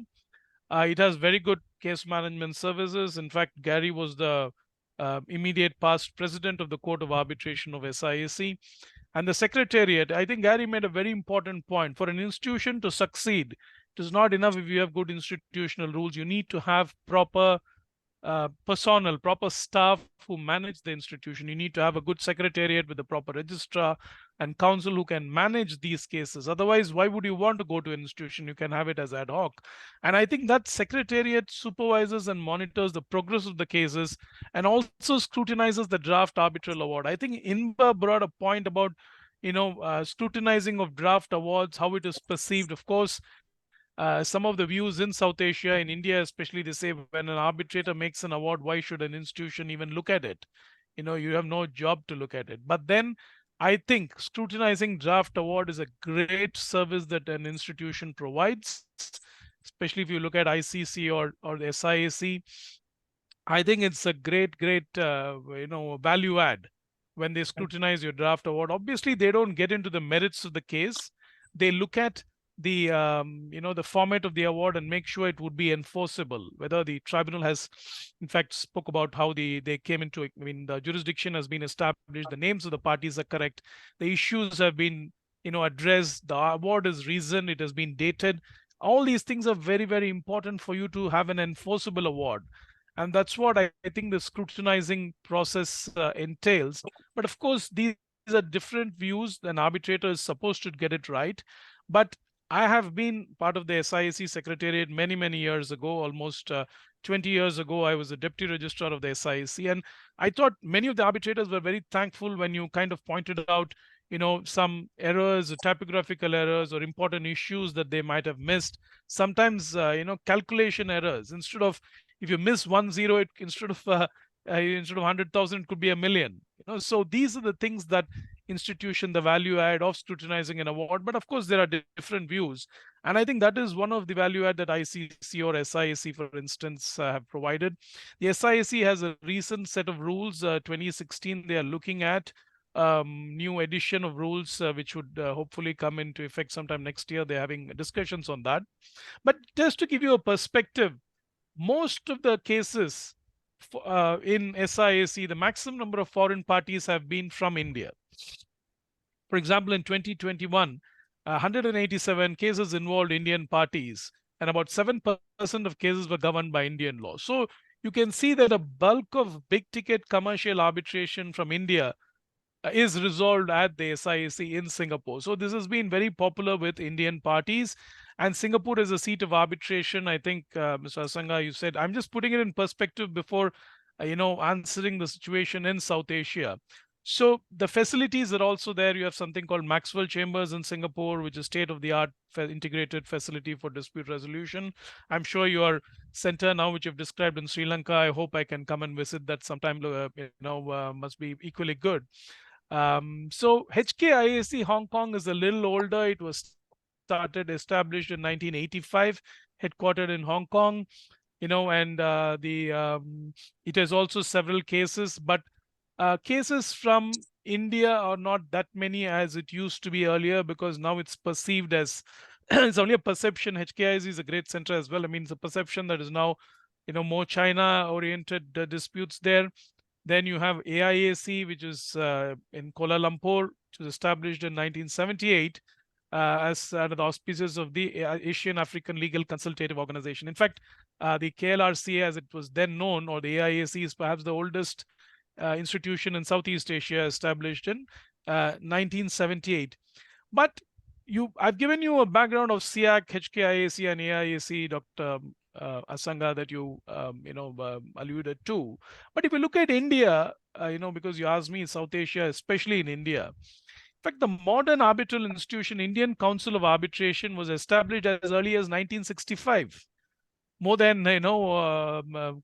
It has very good case management services. In fact, Gary was the immediate past president of the Court of Arbitration of SIAC. And the secretariat, I think Gary made a very important point. For an institution to succeed, it is not enough if you have good institutional rules. You need to have proper personnel, proper staff who manage the institution. You need to have a good secretariat with the proper registrar and counsel who can manage these cases. Otherwise, why would you want to go to an institution? You can have it as ad hoc. And I think that secretariat supervises and monitors the progress of the cases and also scrutinizes the draft arbitral award. I think Inba brought a point about, scrutinizing of draft awards, how it is perceived. Of course, some of the views in South Asia, in India especially, they say when an arbitrator makes an award, why should an institution even look at it? You have no job to look at it. But then I think scrutinizing draft award is a great service that an institution provides, especially if you look at ICC or the SIAC. I think it's a great value add when they scrutinize your draft award. Obviously, they don't get into the merits of the case. They look at the the format of the award and make sure it would be enforceable. Whether the tribunal has, in fact, spoke about how they came into it. I mean, the jurisdiction has been established. The names of the parties are correct. The issues have been addressed. The award is reasoned. It has been dated. All these things are very, very important for you to have an enforceable award. And that's what I think the scrutinizing process entails. But of course, these are different views. An arbitrator is supposed to get it right. But I have been part of the SIAC Secretariat many, many years ago, almost 20 years ago. I was a deputy registrar of the SIAC. And I thought many of the arbitrators were very thankful when you kind of pointed out some errors, typographical errors, or important issues that they might have missed. Sometimes, calculation errors. Instead of, if you miss 1 0, instead of 100,000, it could be a million. So these are the things that institution, the value add of scrutinizing an award. But of course, there are different views. And I think that is one of the value add that ICC or SIAC, for instance, have provided. The SIAC has a recent set of rules, 2016, they are looking at new edition of rules, which would hopefully come into effect sometime next year. They're having discussions on that. But just to give you a perspective, most of the cases in SIAC, the maximum number of foreign parties have been from India. For example, in 2021, 187 cases involved Indian parties, and about 7% of cases were governed by Indian law. So you can see that a bulk of big ticket commercial arbitration from India is resolved at the SIAC in Singapore. So this has been very popular with Indian parties. And Singapore is a seat of arbitration. I think, Mr. Asanga, you said, I'm just putting it in perspective before, answering the situation in South Asia. So the facilities are also there. You have something called Maxwell Chambers in Singapore, which is state-of-the-art integrated facility for dispute resolution. I'm sure your center now, which you've described in Sri Lanka, I hope I can come and visit that sometime, must be equally good. So HKIAC Hong Kong is a little older. It was established in 1985, headquartered in Hong Kong, and it has also several cases, but cases from India are not that many as it used to be earlier, because now it's perceived as it's only a perception. HKIAC is a great center as well. I mean, it's a perception that is now, more China-oriented disputes there. Then you have AIAC, which is in Kuala Lumpur, which was established in 1978 as under the auspices of the Asian African Legal Consultative Organization. In fact, the KLRCA, as it was then known, or the AIAC, is perhaps the oldest institution in Southeast Asia, established in 1978. But I've given you a background of SIAC, HKIAC, and AIAC, Dr. Asanga, that you alluded to. But if you look at India, because you asked me South Asia, especially in India, in fact, the modern arbitral institution, Indian Council of Arbitration, was established as early as 1965, more than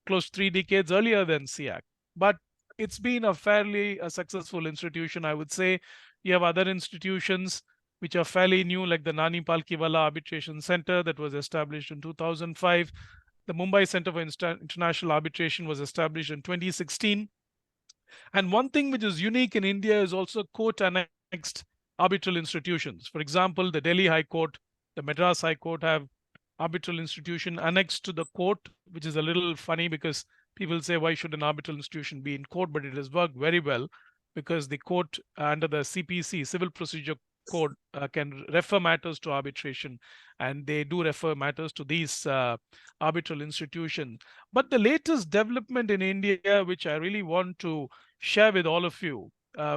close to 3 decades earlier than SIAC. But it's been a fairly successful institution, I would say. You have other institutions which are fairly new, like the Nani Palkiwala Arbitration Center that was established in 2005. The Mumbai Center for International Arbitration was established in 2016. And one thing which is unique in India is also court-annexed arbitral institutions. For example, the Delhi High Court, the Madras High Court have arbitral institution annexed to the court, which is a little funny because people say, why should an arbitral institution be in court? But it has worked very well because the court under the CPC, Civil Procedure Code, can refer matters to arbitration, and they do refer matters to these arbitral institutions. But the latest development in India, which I really want to share with all of you,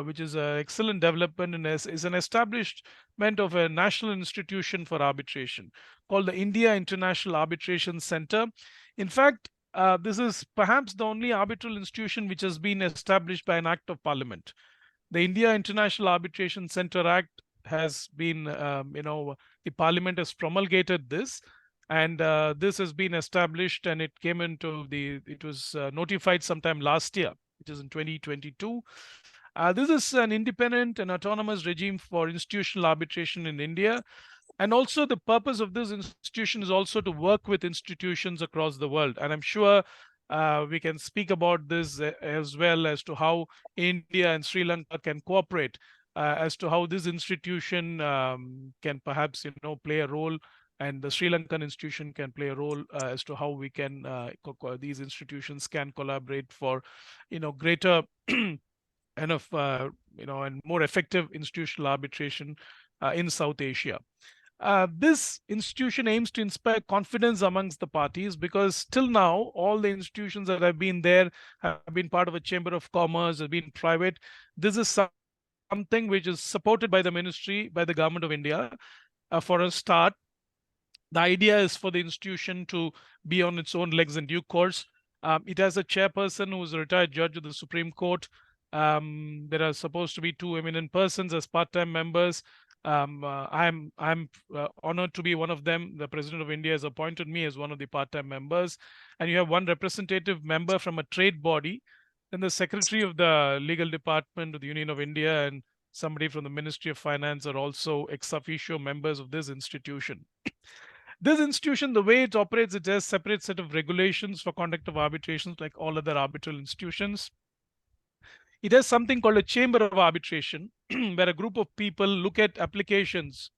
which is an excellent development, and is an establishment of a national institution for arbitration called the India International Arbitration Center. In fact, this is perhaps the only arbitral institution which has been established by an act of parliament. The India International Arbitration Center Act has been, the parliament has promulgated this, and this has been established, and it came into it was notified sometime last year, which is in 2022. This is an independent and autonomous regime for institutional arbitration in India. And also the purpose of this institution is also to work with institutions across the world. And I'm sure we can speak about this as well as to how India and Sri Lanka can cooperate, as to how this institution can perhaps, play a role, and the Sri Lankan institution can play a role as to how we can, these institutions can collaborate for, greater and more effective institutional arbitration in South Asia. This institution aims to inspire confidence amongst the parties, because till now, all the institutions that have been there have been part of a chamber of commerce, have been private. This is something which is supported by the ministry, by the government of India. For a start, the idea is for the institution to be on its own legs in due course. It has a chairperson who is a retired judge of the Supreme Court. There are supposed to be 2 eminent persons as part-time members. I'm honored to be one of them. The President of India has appointed me as one of the part-time members, and you have 1 representative member from a trade body, then the Secretary of the Legal Department of the Union of India, and somebody from the Ministry of Finance are also ex officio members of this institution. This institution, the way it operates, it has a separate set of regulations for conduct of arbitrations like all other arbitral institutions. It has something called a chamber of arbitration, where a group of people look at applications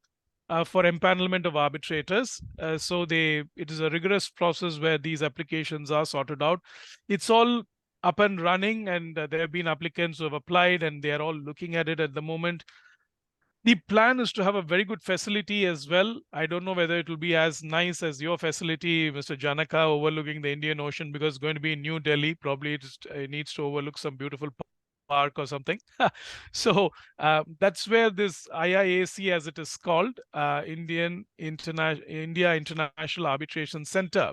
for empanelment of arbitrators. It is a rigorous process where these applications are sorted out. It's all up and running, and there have been applicants who have applied, and they are all looking at it at the moment. The plan is to have a very good facility as well. I don't know whether it will be as nice as your facility, Mr. Chanaka, overlooking the Indian Ocean, because it's going to be in New Delhi. Probably it needs to overlook some beautiful park or something. So that's where this IIAC, as it is called, India International Arbitration Center.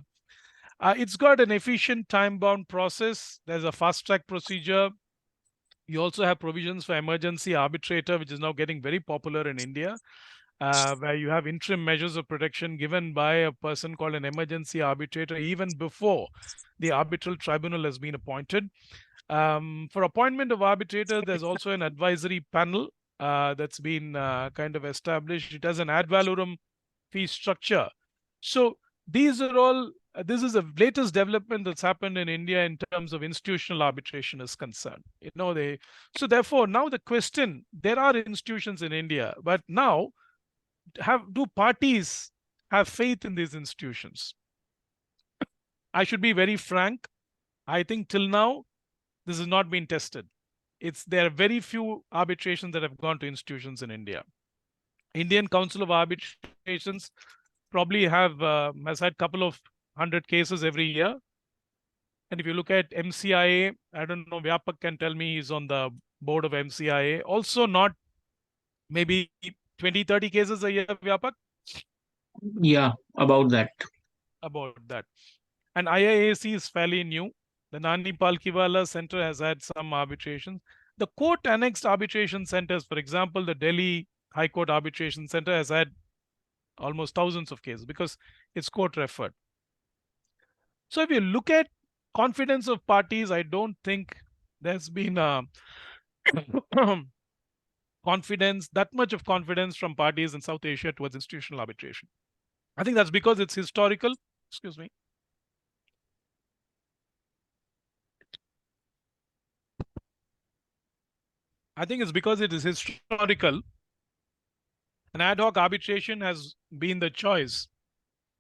It's got an efficient time-bound process. There's a fast-track procedure. You also have provisions for emergency arbitrator, which is now getting very popular in India, where you have interim measures of protection given by a person called an emergency arbitrator even before the arbitral tribunal has been appointed. For appointment of arbitrator, there's also an advisory panel that's been kind of established. It has an ad valorem fee structure. So these are all, this is the latest development that's happened in India in terms of institutional arbitration is concerned. So therefore, now the question, there are institutions in India, but now do parties have faith in these institutions? I should be very frank. I think till now, this has not been tested. There are very few arbitrations that have gone to institutions in India. Indian Council of Arbitrations probably has had a couple of 100 cases every year. And if you look at MCIA, I don't know, Vyapak can tell me, he's on the board of MCIA. Also not maybe 20, 30 cases a year, Vyapak? Yeah, about that. About that. And IIAC is fairly new. The Nani Palkiwala Center has had some arbitrations. The court-annexed arbitration centers, for example, the Delhi High Court Arbitration Center has had almost thousands of cases because it's court-referred. So if you look at confidence of parties, I don't think there's been that much of confidence from parties in South Asia towards institutional arbitration. I think that's because it's historical. Excuse me. I think it's because it is historical. An ad hoc arbitration has been the choice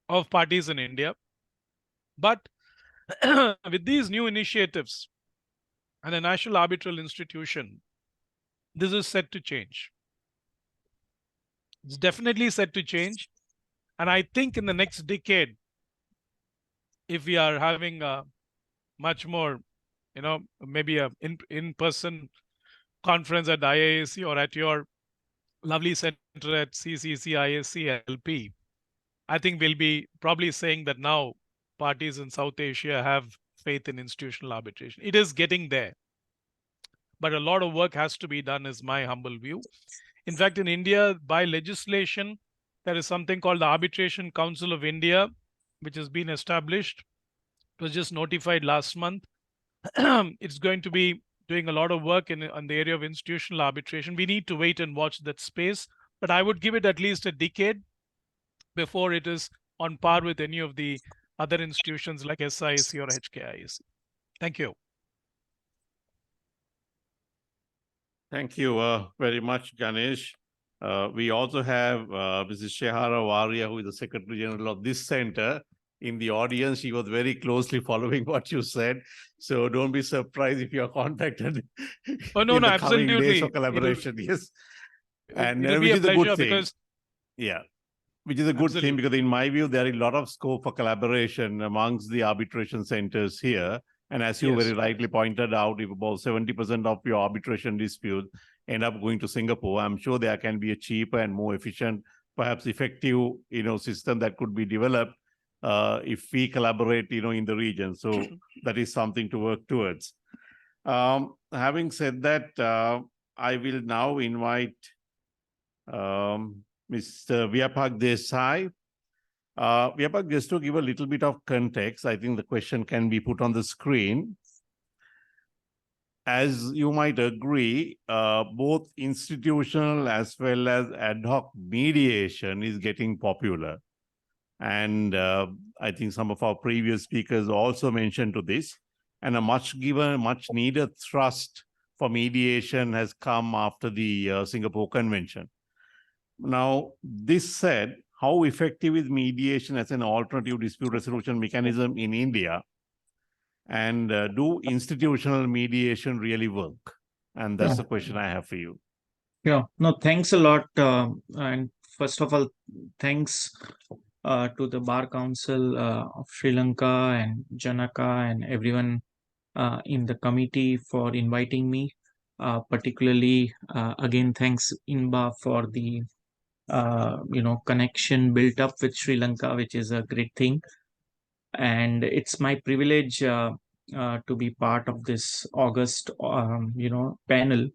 of parties in India. But with these new initiatives and a national arbitral institution, this is set to change. It's definitely set to change. And I think in the next decade, if we are having a much more, maybe a in-person conference at the IIAC or at your lovely center at CCC ISC LP, I think we'll be probably saying that now parties in South Asia have faith in institutional arbitration. It is getting there. But a lot of work has to be done, is my humble view. In fact, in India, by legislation, there is something called the Arbitration Council of India, which has been established. It was just notified last month. It's going to be doing a lot of work in the area of institutional arbitration. We need to wait and watch that space, but I would give it at least a decade before it is on par with any of the other institutions like SIAC or HKIAC. Thank you. Thank you very much, Ganesh. We also have Mrs. Shehara Waria, who is the Secretary General of this center. In the audience, she was very closely following what you said. So don't be surprised if you are contacted Oh, no, in no, the coming days absolutely. for collaboration. Yes. And It'll which be a is a good pleasure thing. because Yeah. Which is a good thing Absolutely. because in my view, there is a lot of scope for collaboration amongst the arbitration centers here. And as you Yes. very rightly pointed out, if about 70% of your arbitration disputes end up going to Singapore, I'm sure there can be a cheaper and more efficient, perhaps effective, system that could be developed if we collaborate, in the region. So that is something to work towards. Having said that, I will now invite Mr. Vyapak Desai. Vyapak, just to give a little bit of context, I think the question can be put on the screen. As you might agree, both institutional as well as ad hoc mediation is getting popular. And I think some of our previous speakers also mentioned to this. And a much needed thrust for mediation has come after the Singapore Convention. Now, this said, how effective is mediation as an alternative dispute resolution mechanism in India? And do institutional mediation really work? And that's the question I have for you. Yeah, no, thanks a lot. And first of all, thanks to the Bar Council of Sri Lanka and Chanaka and everyone in the committee for inviting me. Particularly, again, thanks Inba for the connection built up with Sri Lanka, which is a great thing. And it's my privilege to be part of this August, panel,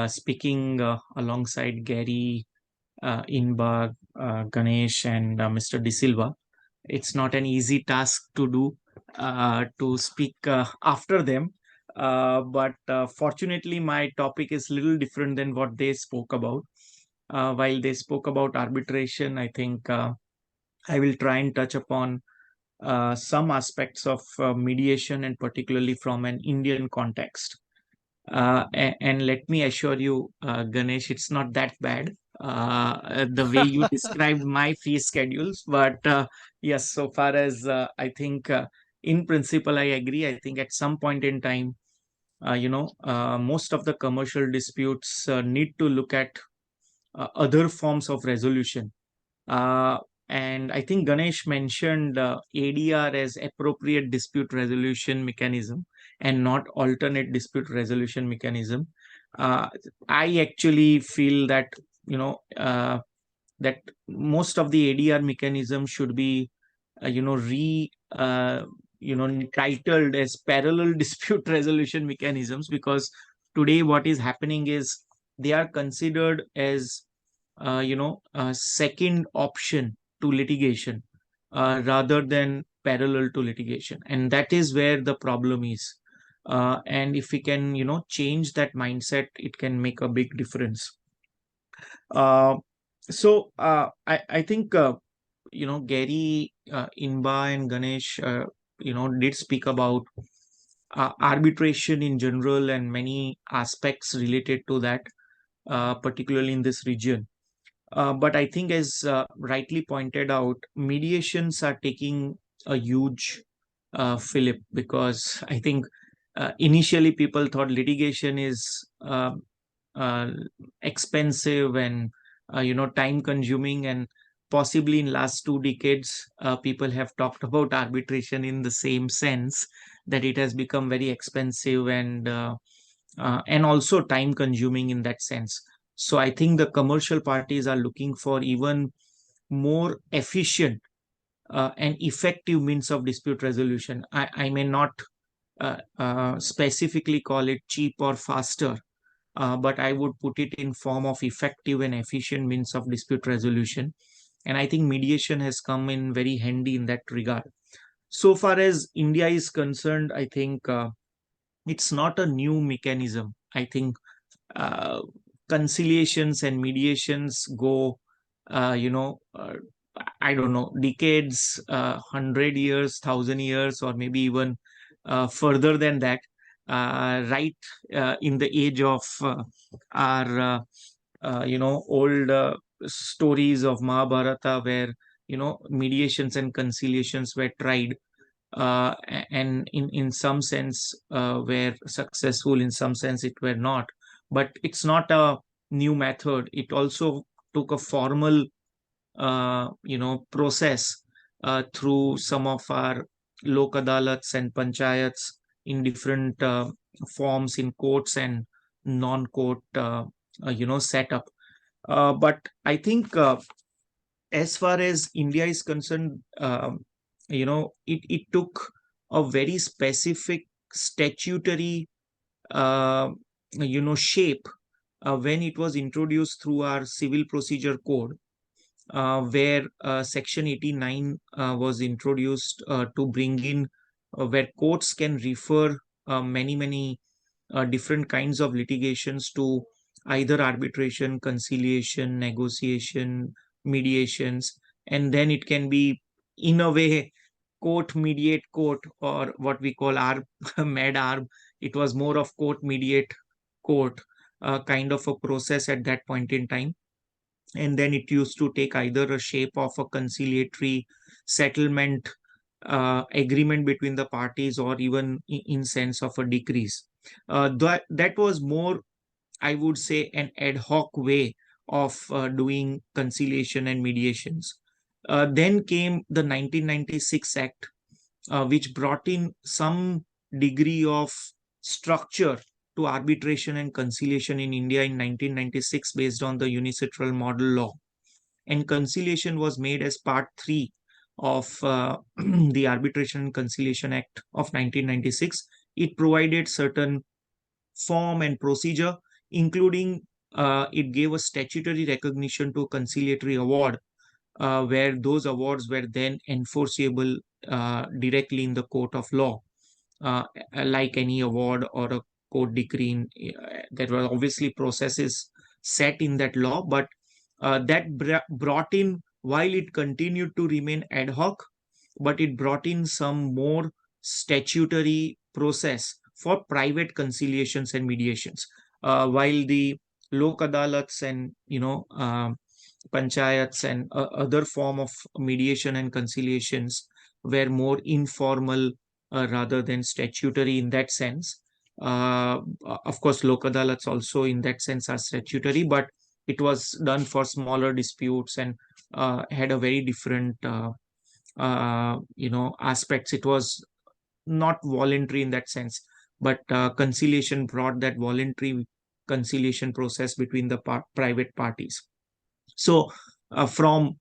speaking alongside Gary, Inba, Ganesh, and Mr. De Silva. It's not an easy task to do, to speak after them. But fortunately, my topic is a little different than what they spoke about. While they spoke about arbitration, I think I will try and touch upon some aspects of mediation, and particularly from an Indian context. And let me assure you, Ganesh, it's not that bad, the way you described my fee schedules. But yes, so far as I think, in principle, I agree. I think at some point in time, most of the commercial disputes need to look at other forms of resolution. And I think Ganesh mentioned ADR as appropriate dispute resolution mechanism and not alternate dispute resolution mechanism. I actually feel that, that most of the ADR mechanism should be, titled as parallel dispute resolution mechanisms, because today what is happening is they are considered as, a second option to litigation rather than parallel to litigation. And that is where the problem is. And if we can, change that mindset, it can make a big difference. I think, Gary, Inba, and Ganesh, did speak about arbitration in general and many aspects related to that, particularly in this region. But I think, as rightly pointed out, mediations are taking a huge fillip, because I think initially people thought litigation is expensive and time consuming, and possibly in last 2 decades people have talked about arbitration in the same sense, that it has become very expensive and also time consuming in that sense. So I think the commercial parties are looking for even more efficient and effective means of dispute resolution. I may not specifically call it cheap or faster, but I would put it in form of effective and efficient means of dispute resolution. And I think mediation has come in very handy in that regard. So far as India is concerned, I think it's not a new mechanism. I think conciliations and mediations go, I don't know, decades, 100 years, 1,000 years, or maybe even further than that, right in the age of our, old stories of Mahabharata, where, mediations and conciliations were tried. And in some sense were successful, in some sense it were not. But it's not a new method. It also took a formal process through some of our lok adalats and panchayats in different forms, in courts and non-court setup. But I think as far as India is concerned, it took a very specific statutory shape when it was introduced through our civil procedure code, where section 89 was introduced to bring in where courts can refer many different kinds of litigations to either arbitration, conciliation, negotiation, mediations, and then it can be, in a way, court mediate court, or what we call arb med arb. It was more of court mediate court kind of a process at that point in time. And then it used to take either a shape of a conciliatory settlement agreement between the parties, or even in sense of a decrease. That was more, I would say, an ad hoc way of doing conciliation and mediations. Then came the 1996 Act, which brought in some degree of structure to arbitration and conciliation in India in 1996 based on the unilateral model law. And conciliation was made as part 3 of the Arbitration and Conciliation Act of 1996. It provided certain form and procedure, including it gave a statutory recognition to conciliatory award, where those awards were then enforceable directly in the court of law, like any award or a court decree. There were obviously processes set in that law, but that brought in, while it continued to remain ad hoc, but it brought in some more statutory process for private conciliations and mediations, while the lok adalats and panchayats and other form of mediation and conciliations were more informal rather than statutory in that sense. Of course, lok adalats also in that sense are statutory, but it was done for smaller disputes and had a very different aspects. It was not voluntary in that sense, but conciliation brought that voluntary conciliation process between the private parties. So from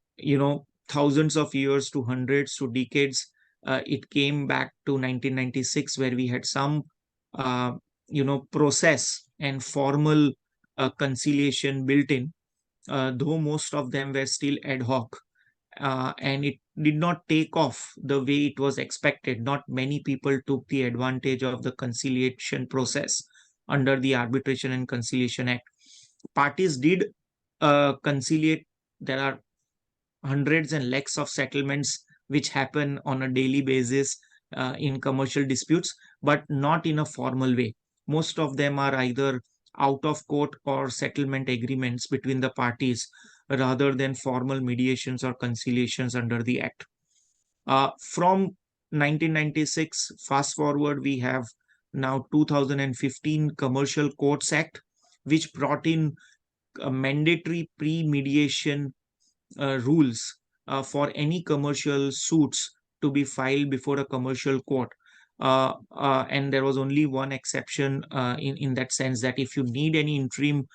thousands of years to hundreds to decades, it came back to 1996, where we had some process and formal conciliation built in, though most of them were still ad hoc, and it did not take off the way it was expected. Not many people took the advantage of the conciliation process under the Arbitration and Conciliation Act. Parties did conciliate. There are hundreds and lakhs of settlements which happen on a daily basis in commercial disputes, but not in a formal way. Most of them are either out of court or settlement agreements between the parties, rather than formal mediations or conciliations under the Act. From 1996, fast forward, we have now 2015 Commercial Courts Act, which brought in mandatory pre-mediation rules for any commercial suits to be filed before a commercial court. And there was only one exception in that sense, that if you need any interim,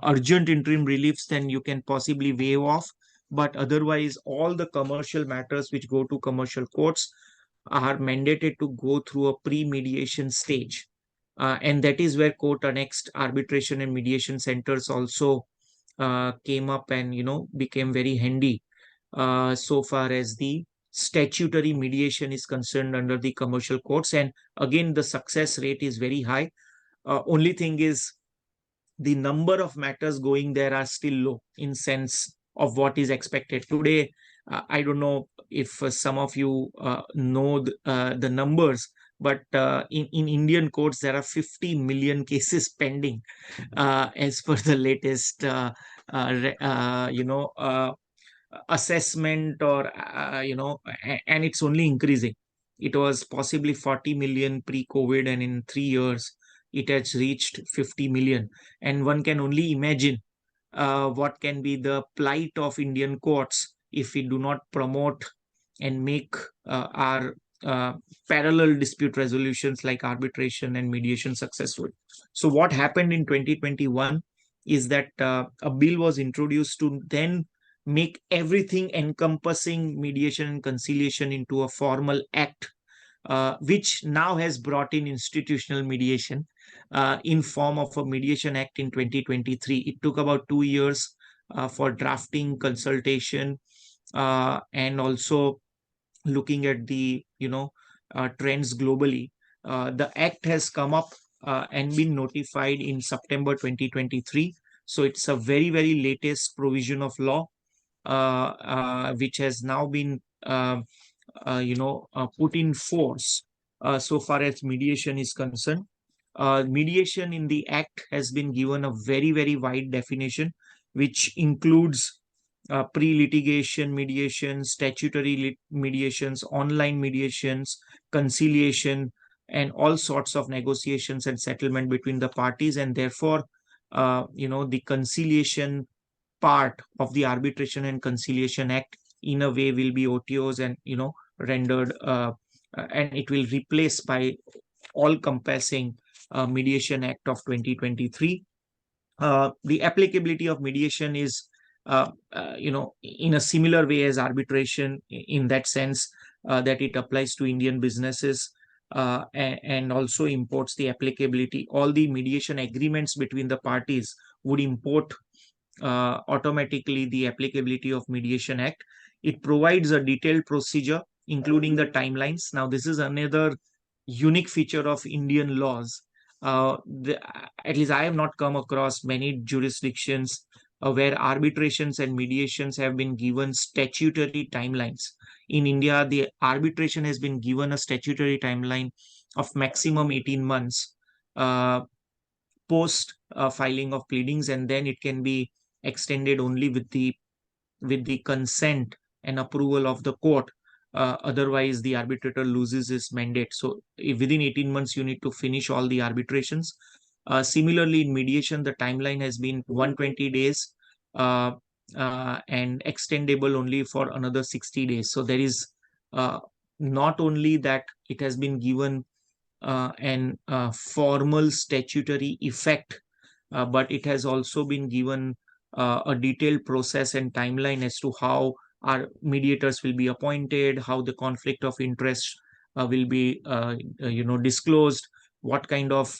urgent interim reliefs, then you can possibly waive off. But otherwise, all the commercial matters which go to commercial courts are mandated to go through a pre-mediation stage. And that is where court annexed arbitration and mediation centers also came up and became very handy so far as the statutory mediation is concerned under the commercial courts. And again, the success rate is very high. Only thing is the number of matters going there are still low in sense of what is expected. Today, I don't know if some of you know the numbers, but in Indian courts, there are 50 million cases pending as per the latest, assessment, or, and it's only increasing. It was possibly 40 million pre-COVID, and in 3 years, it has reached 50 million. And one can only imagine what can be the plight of Indian courts if we do not promote and make our parallel dispute resolutions like arbitration and mediation successful. So what happened in 2021 is that a bill was introduced to then make everything encompassing mediation and conciliation into a formal act, which now has brought in institutional mediation in form of a mediation act in 2023. It took about 2 years for drafting, consultation, and also looking at the trends globally. The act has come up and been notified in September 2023. So it's a very, very latest provision of law which has now been put in force so far as mediation is concerned. Mediation in the act has been given a very, very wide definition, which includes pre-litigation mediation, statutory mediations, online mediations, conciliation, and all sorts of negotiations and settlement between the parties. And therefore, the conciliation part of the Arbitration and Conciliation Act in a way will be OTOs and rendered, and it will replace by all-compassing Mediation Act of 2023. The applicability of mediation is in a similar way as arbitration, in that sense that it applies to Indian businesses and also imports the applicability. All the mediation agreements between the parties would import automatically the applicability of Mediation Act. It provides a detailed procedure, including the timelines. Now, this is another unique feature of Indian laws. At least I have not come across many jurisdictions where arbitrations and mediations have been given statutory timelines. In India, the arbitration has been given a statutory timeline of maximum 18 months post filing of pleadings, and then it can be extended only with the consent and approval of the court. Otherwise, the arbitrator loses his mandate. So within 18 months, you need to finish all the arbitrations. Similarly, in mediation, the timeline has been 120 days and extendable only for another 60 days. So there is not only that it has been given an formal statutory effect, but it has also been given a detailed process and timeline as to how our mediators will be appointed, how the conflict of interest will be disclosed, what kind of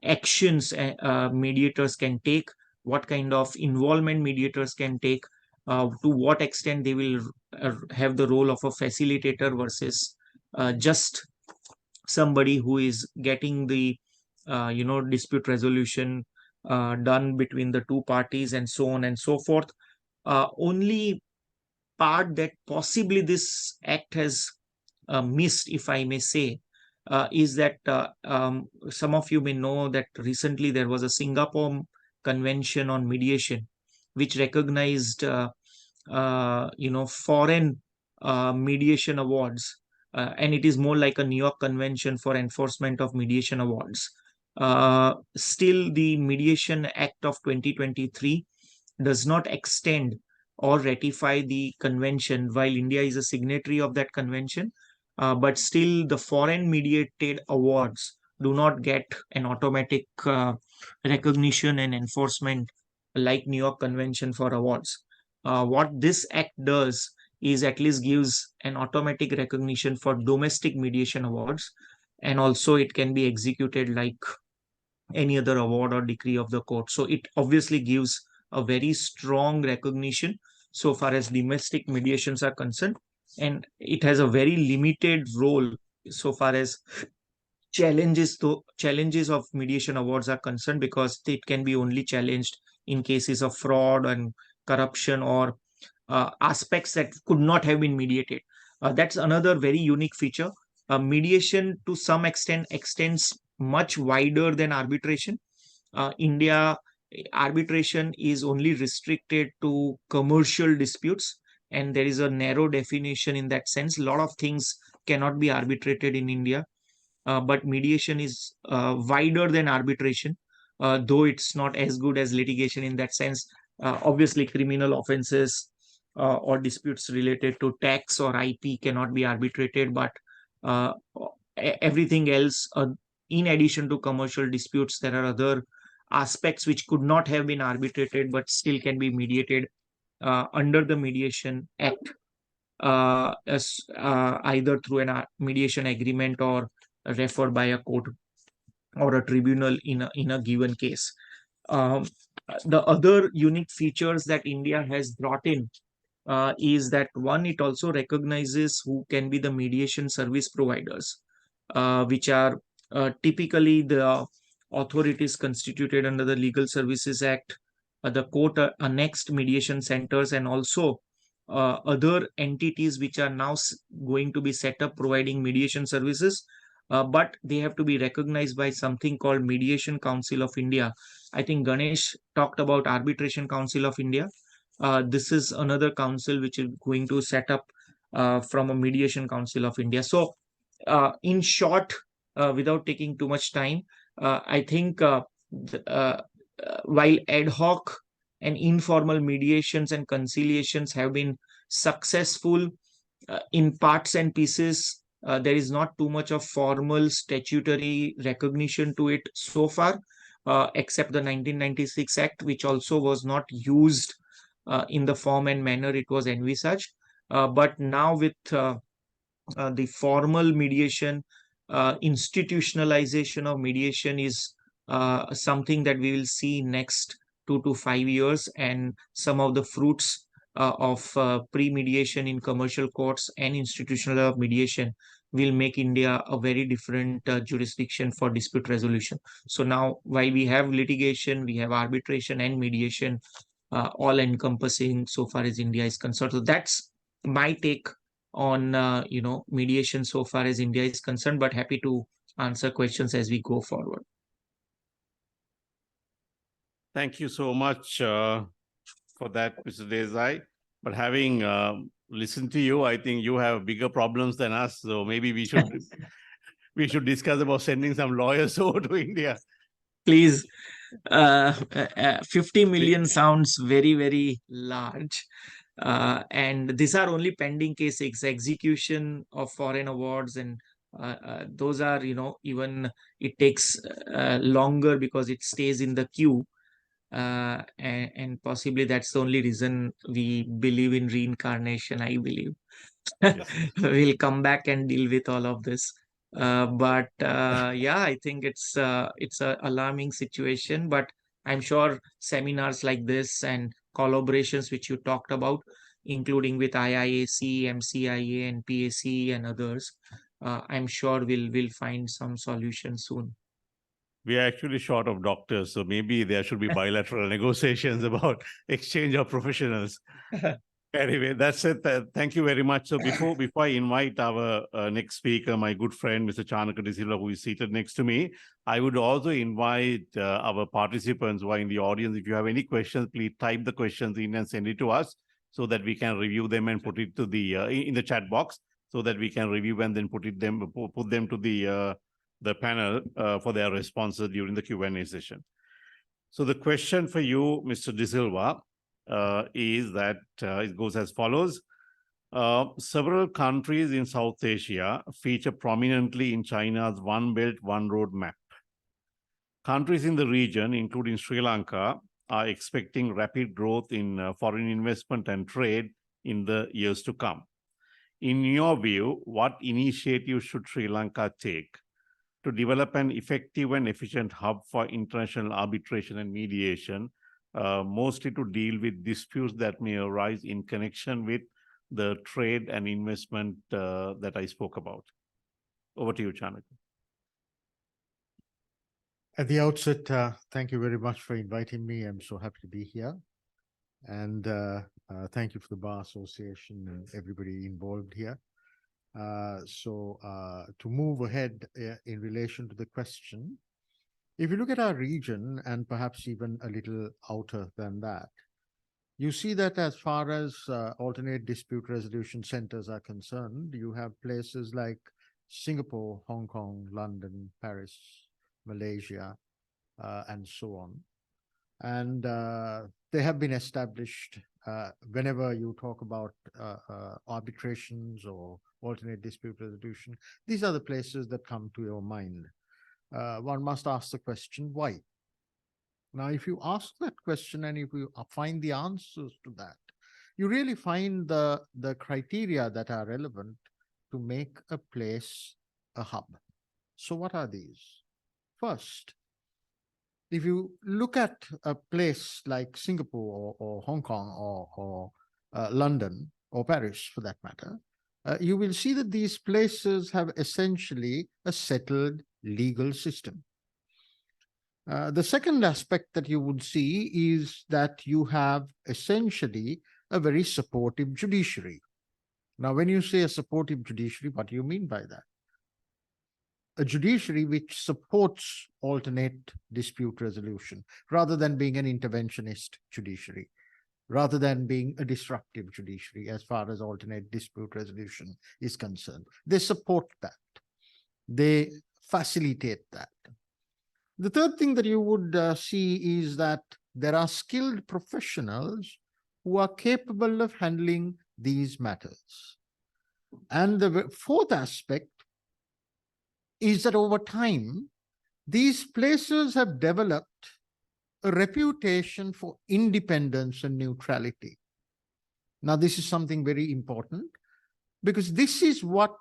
actions mediators can take, what kind of involvement mediators can take, to what extent they will have the role of a facilitator versus just somebody who is getting the dispute resolution done between the two parties, and so on and so forth. Only part that possibly this act has missed, if I may say, is that some of you may know that recently there was a Singapore Convention on Mediation, which recognized foreign mediation awards, and it is more like a New York Convention for enforcement of mediation awards. Still, the Mediation Act of 2023 does not extend or ratify the convention, while India is a signatory of that convention. But still, the foreign mediated awards do not get an automatic recognition and enforcement like New York Convention for awards. What this act does is at least gives an automatic recognition for domestic mediation awards, and also it can be executed like any other award or decree of the court. So it obviously gives a very strong recognition so far as domestic mediations are concerned. and it has a very limited role so far as challenges of mediation awards are concerned, because it can be only challenged in cases of fraud and corruption, or aspects that could not have been mediated. That's another very unique feature. Mediation to some extent extends much wider than arbitration. India arbitration is only restricted to commercial disputes, and there is a narrow definition in that sense. A lot of things cannot be arbitrated in India, but mediation is wider than arbitration, though it's not as good as litigation in that sense. Obviously, criminal offenses or disputes related to tax or IP cannot be arbitrated, but everything else, in addition to commercial disputes, there are other aspects which could not have been arbitrated but still can be mediated under the Mediation Act, either through a mediation agreement or referred by a court or a tribunal in a given case. The other unique features that India has brought in is that, one, it also recognizes who can be the mediation service providers, which are typically the authorities constituted under the Legal Services Act, the court annexed mediation centers, and also other entities which are now going to be set up providing mediation services, but they have to be recognized by something called Mediation Council of India. I think Ganesh talked about Arbitration Council of India. This is another council which is going to set up from a Mediation Council of India. So, in short, without taking too much time, I think while ad hoc and informal mediations and conciliations have been successful in parts and pieces, there is not too much of formal statutory recognition to it so far, except the 1996 Act, which also was not used in the form and manner it was envisaged. But now with the formal mediation, institutionalization of mediation is something that we will see next 2 to 5 years, and some of the fruits of pre-mediation in commercial courts and institutional mediation will make India a very different jurisdiction for dispute resolution. So now, while we have litigation, we have arbitration and mediation, all encompassing so far as India is concerned. So that's my take on mediation so far as India is concerned, but happy to answer questions as we go forward. Thank you so much for that, Mr. Desai. But having listened to you, I think you have bigger problems than us. So maybe we should discuss about sending some lawyers over to India. Please, 50 million sounds very, very large. And these are only pending cases. Execution of foreign awards and those are, even it takes longer because it stays in the queue. And possibly that's the only reason we believe in reincarnation, I believe. Yes. We'll come back and deal with all of this. But yeah, I think it's a alarming situation, but I'm sure seminars like this and collaborations which you talked about, including with IIAC, MCIA, and PAC and others, I'm sure we'll find some solution soon. We are actually short of doctors, so maybe there should be bilateral negotiations about exchange of professionals. Anyway, that's it. Thank you very much. So before I invite our next speaker, my good friend, Mr. Chanaka de Silva, who is seated next to me, I would also invite our participants who are in the audience. If you have any questions, please type the questions in and send it to us so that we can review them and put it to the in the chat box so that we can review and then put them to the panel for their responses during the Q&A session. So the question for you, Mr. De Silva, is that it goes as follows. Several countries in South Asia feature prominently in China's One Belt, One Road map. Countries in the region, including Sri Lanka, are expecting rapid growth in foreign investment and trade in the years to come. In your view, what initiatives should Sri Lanka take to develop an effective and efficient hub for international arbitration and mediation, mostly to deal with disputes that may arise in connection with the trade and investment that I spoke about. Over to you, Chanaka. At the outset, thank you very much for inviting me. I'm so happy to be here. And thank you for the Bar Association and everybody involved here. To move ahead in relation to the question, if you look at our region and perhaps even a little outer than that, you see that as far as alternate dispute resolution centers are concerned, you have places like Singapore, Hong Kong, London, Paris, Malaysia, and so on. And they have been established whenever you talk about arbitrations or alternate dispute resolution. These are the places that come to your mind. One must ask the question, why? Now, if you ask that question and if you find the answers to that, you really find the criteria that are relevant to make a place a hub. So what are these? First, if you look at a place like Singapore or Hong Kong or London or Paris for that matter, you will see that these places have essentially a settled legal system. The second aspect that you would see is that you have essentially a very supportive judiciary. Now, when you say a supportive judiciary, what do you mean by that? A judiciary which supports alternate dispute resolution rather than being an interventionist judiciary, rather than being a disruptive judiciary as far as alternate dispute resolution is concerned. They support that. They facilitate that. The third thing that you would see is that there are skilled professionals who are capable of handling these matters. And the fourth aspect is that over time, these places have developed a reputation for independence and neutrality. Now, this is something very important because this is what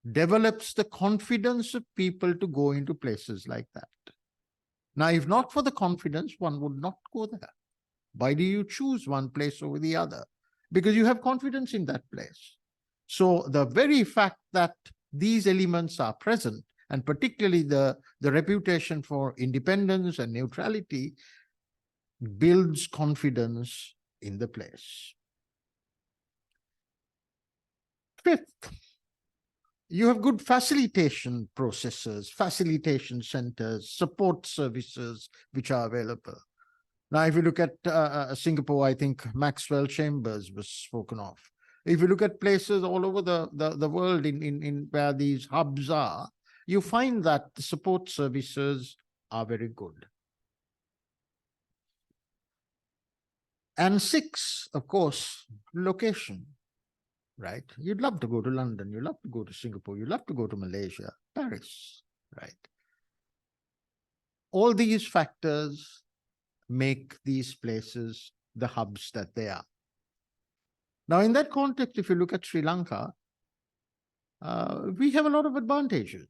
develops the confidence of people to go into places like that. Now, if not for the confidence, one would not go there. Why do you choose one place over the other? Because you have confidence in that place. So the very fact that these elements are present, and particularly the reputation for independence and neutrality, builds confidence in the place. Fifth, you have good facilitation processes, facilitation centers, support services which are available. Now, if you look at Singapore, I think Maxwell Chambers was spoken of. If you look at places all over the world in where these hubs are, you find that the support services are very good. And six, of course, location, right? You'd love to go to London, you'd love to go to Singapore, you'd love to go to Malaysia, Paris, right? All these factors make these places the hubs that they are. Now, in that context, if you look at Sri Lanka, we have a lot of advantages.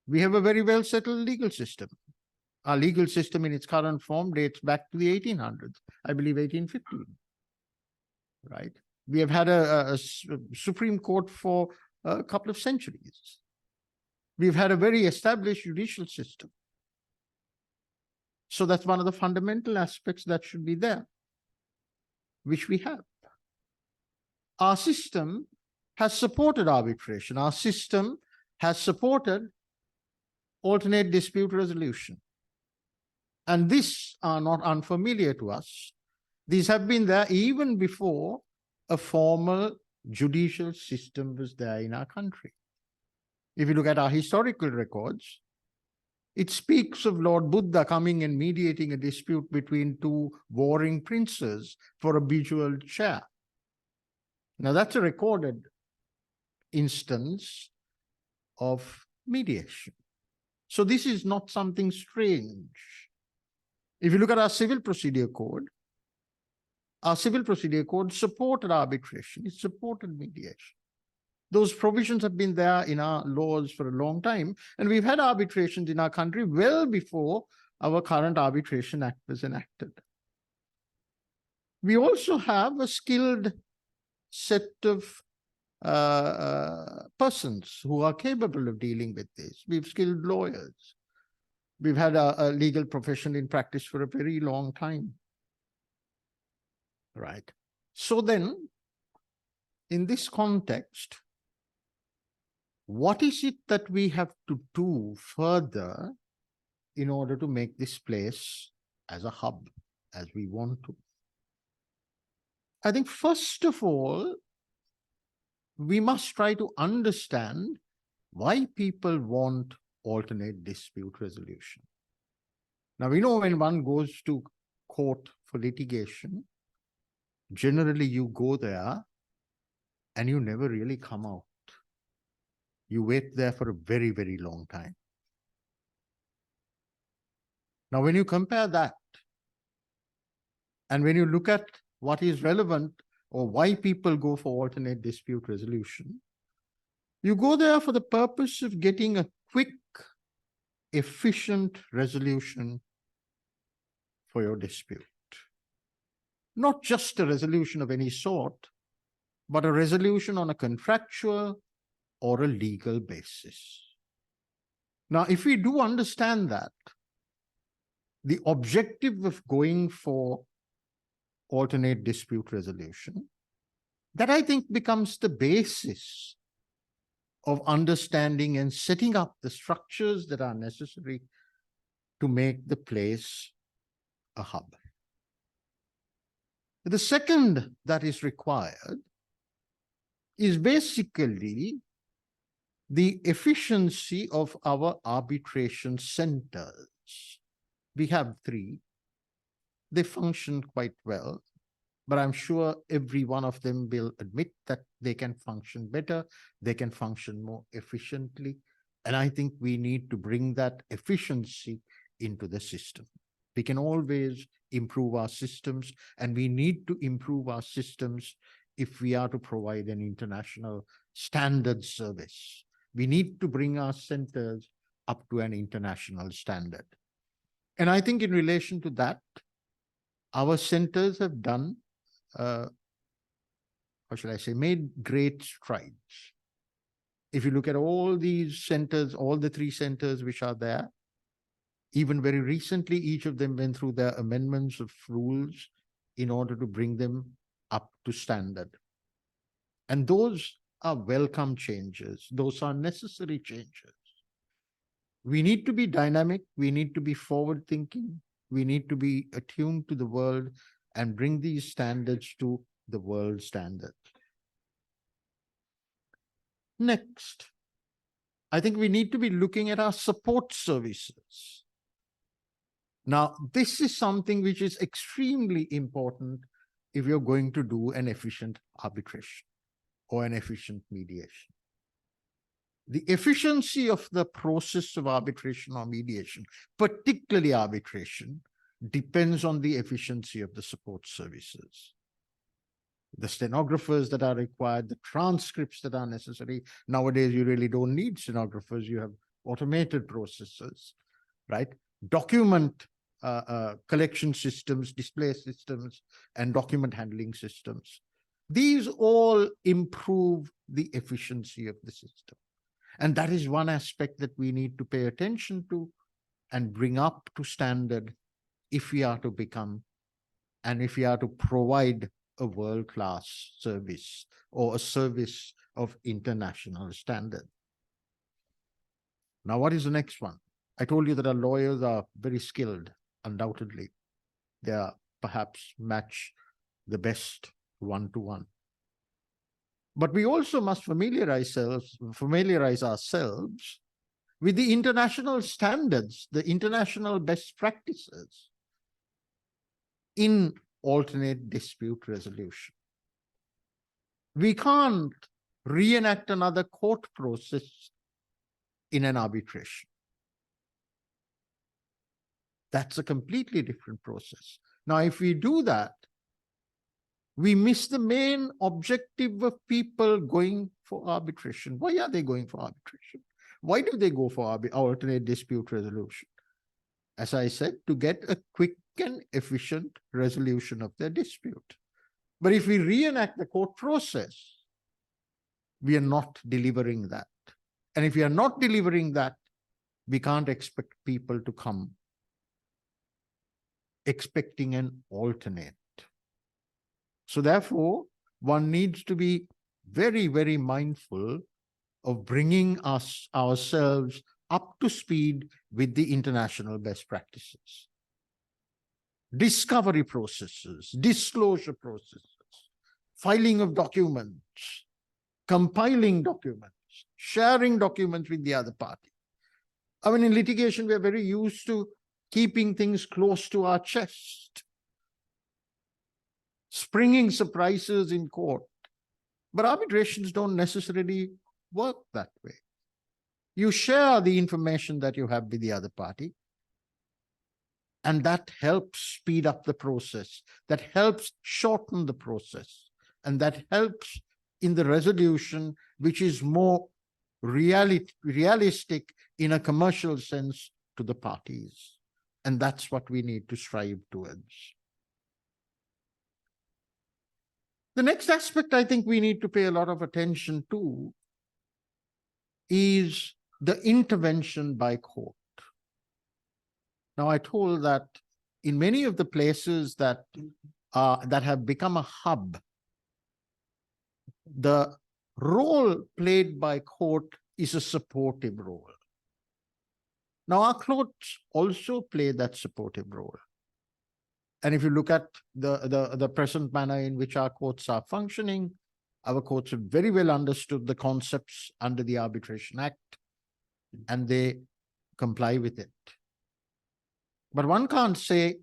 We have a very well settled legal system. Our legal system in its current form dates back to the 1800s, I believe 1815, right? We have had a Supreme Court for a couple of centuries. We've had a very established judicial system. So that's one of the fundamental aspects that should be there, which we have. Our system has supported arbitration. Our system has supported alternate dispute resolution. And these are not unfamiliar to us. These have been there even before a formal judicial system was there in our country. If you look at our historical records, it speaks of Lord Buddha coming and mediating a dispute between two warring princes for a bejeweled chair. Now, that's a recorded instance of mediation. So this is not something strange. If you look at our civil procedure code supported arbitration, it supported mediation. Those provisions have been there in our laws for a long time, and we've had arbitrations in our country well before our current Arbitration Act was enacted. We also have a skilled set of persons who are capable of dealing with this. We've skilled lawyers. We've had a legal profession in practice for a very long time. Right. So then, in this context, what is it that we have to do further in order to make this place as a hub, as we want to? I think first of all, we must try to understand why people want alternate dispute resolution. Now, we know when one goes to court for litigation, generally you go there and you never really come out. You wait there for a very, very long time. Now, when you compare that, and when you look at what is relevant or why people go for alternate dispute resolution, you go there for the purpose of getting a quick, efficient resolution for your dispute. Not just a resolution of any sort, but a resolution on a contractual or a legal basis. Now, if we do understand that, the objective of going for alternate dispute resolution, that I think becomes the basis of understanding and setting up the structures that are necessary to make the place a hub. The second that is required is basically the efficiency of our arbitration centers. We have 3. They function quite well, but I'm sure every one of them will admit that they can function better, they can function more efficiently, and I think we need to bring that efficiency into the system. We can always improve our systems, and we need to improve our systems if we are to provide an international standard service. We need to bring our centers up to an international standard. And I think in relation to that, our centers have done, how shall I say, made great strides. If you look at all these centers, all the 3 centers which are there, even very recently, each of them went through their amendments of rules in order to bring them up to standard. And those are welcome changes. Those are necessary changes. We need to be dynamic. We need to be forward-thinking. We need to be attuned to the world and bring these standards to the world standard. Next, I think we need to be looking at our support services. Now, this is something which is extremely important if you're going to do an efficient arbitration or an efficient mediation. The efficiency of the process of arbitration or mediation, particularly arbitration, depends on the efficiency of the support services. The stenographers that are required, the transcripts that are necessary. Nowadays, you really don't need stenographers. You have automated processes, right? Document collection systems, display systems, and document handling systems. These all improve the efficiency of the system. And that is one aspect that we need to pay attention to and bring up to standard if we are to become, and if we are to provide a world-class service or a service of international standard. Now, what is the next one? I told you that our lawyers are very skilled, undoubtedly. They are perhaps match the best one-to-one. But we also must familiarize ourselves with the international standards, the international best practices in alternate dispute resolution. We can't reenact another court process in an arbitration. That's a completely different process. Now, if we do that, we miss the main objective of people going for arbitration. Why are they going for arbitration? Why do they go for alternate dispute resolution? as I said, to get a quick and efficient resolution of their dispute. But if we reenact the court process, we are not delivering that. And if we are not delivering that, we can't expect people to come expecting an alternate. So therefore, one needs to be very, very mindful of bringing ourselves up to speed with the international best practices. Discovery processes, disclosure processes, filing of documents, compiling documents, sharing documents with the other party. I mean, in litigation, we're very used to keeping things close to our chest, springing surprises in court. But arbitrations don't necessarily work that way. You share the information that you have with the other party, and that helps speed up the process, that helps shorten the process, and that helps in the resolution, which is more realistic in a commercial sense to the parties. And that's what we need to strive towards. The next aspect I think we need to pay a lot of attention to is the intervention by court. Now, I told that in many of the places that have become a hub, the role played by court is a supportive role. Now, our courts also play that supportive role. And if you look at the present manner in which our courts are functioning, our courts have very well understood the concepts under the Arbitration Act, and they comply with it. But one can't say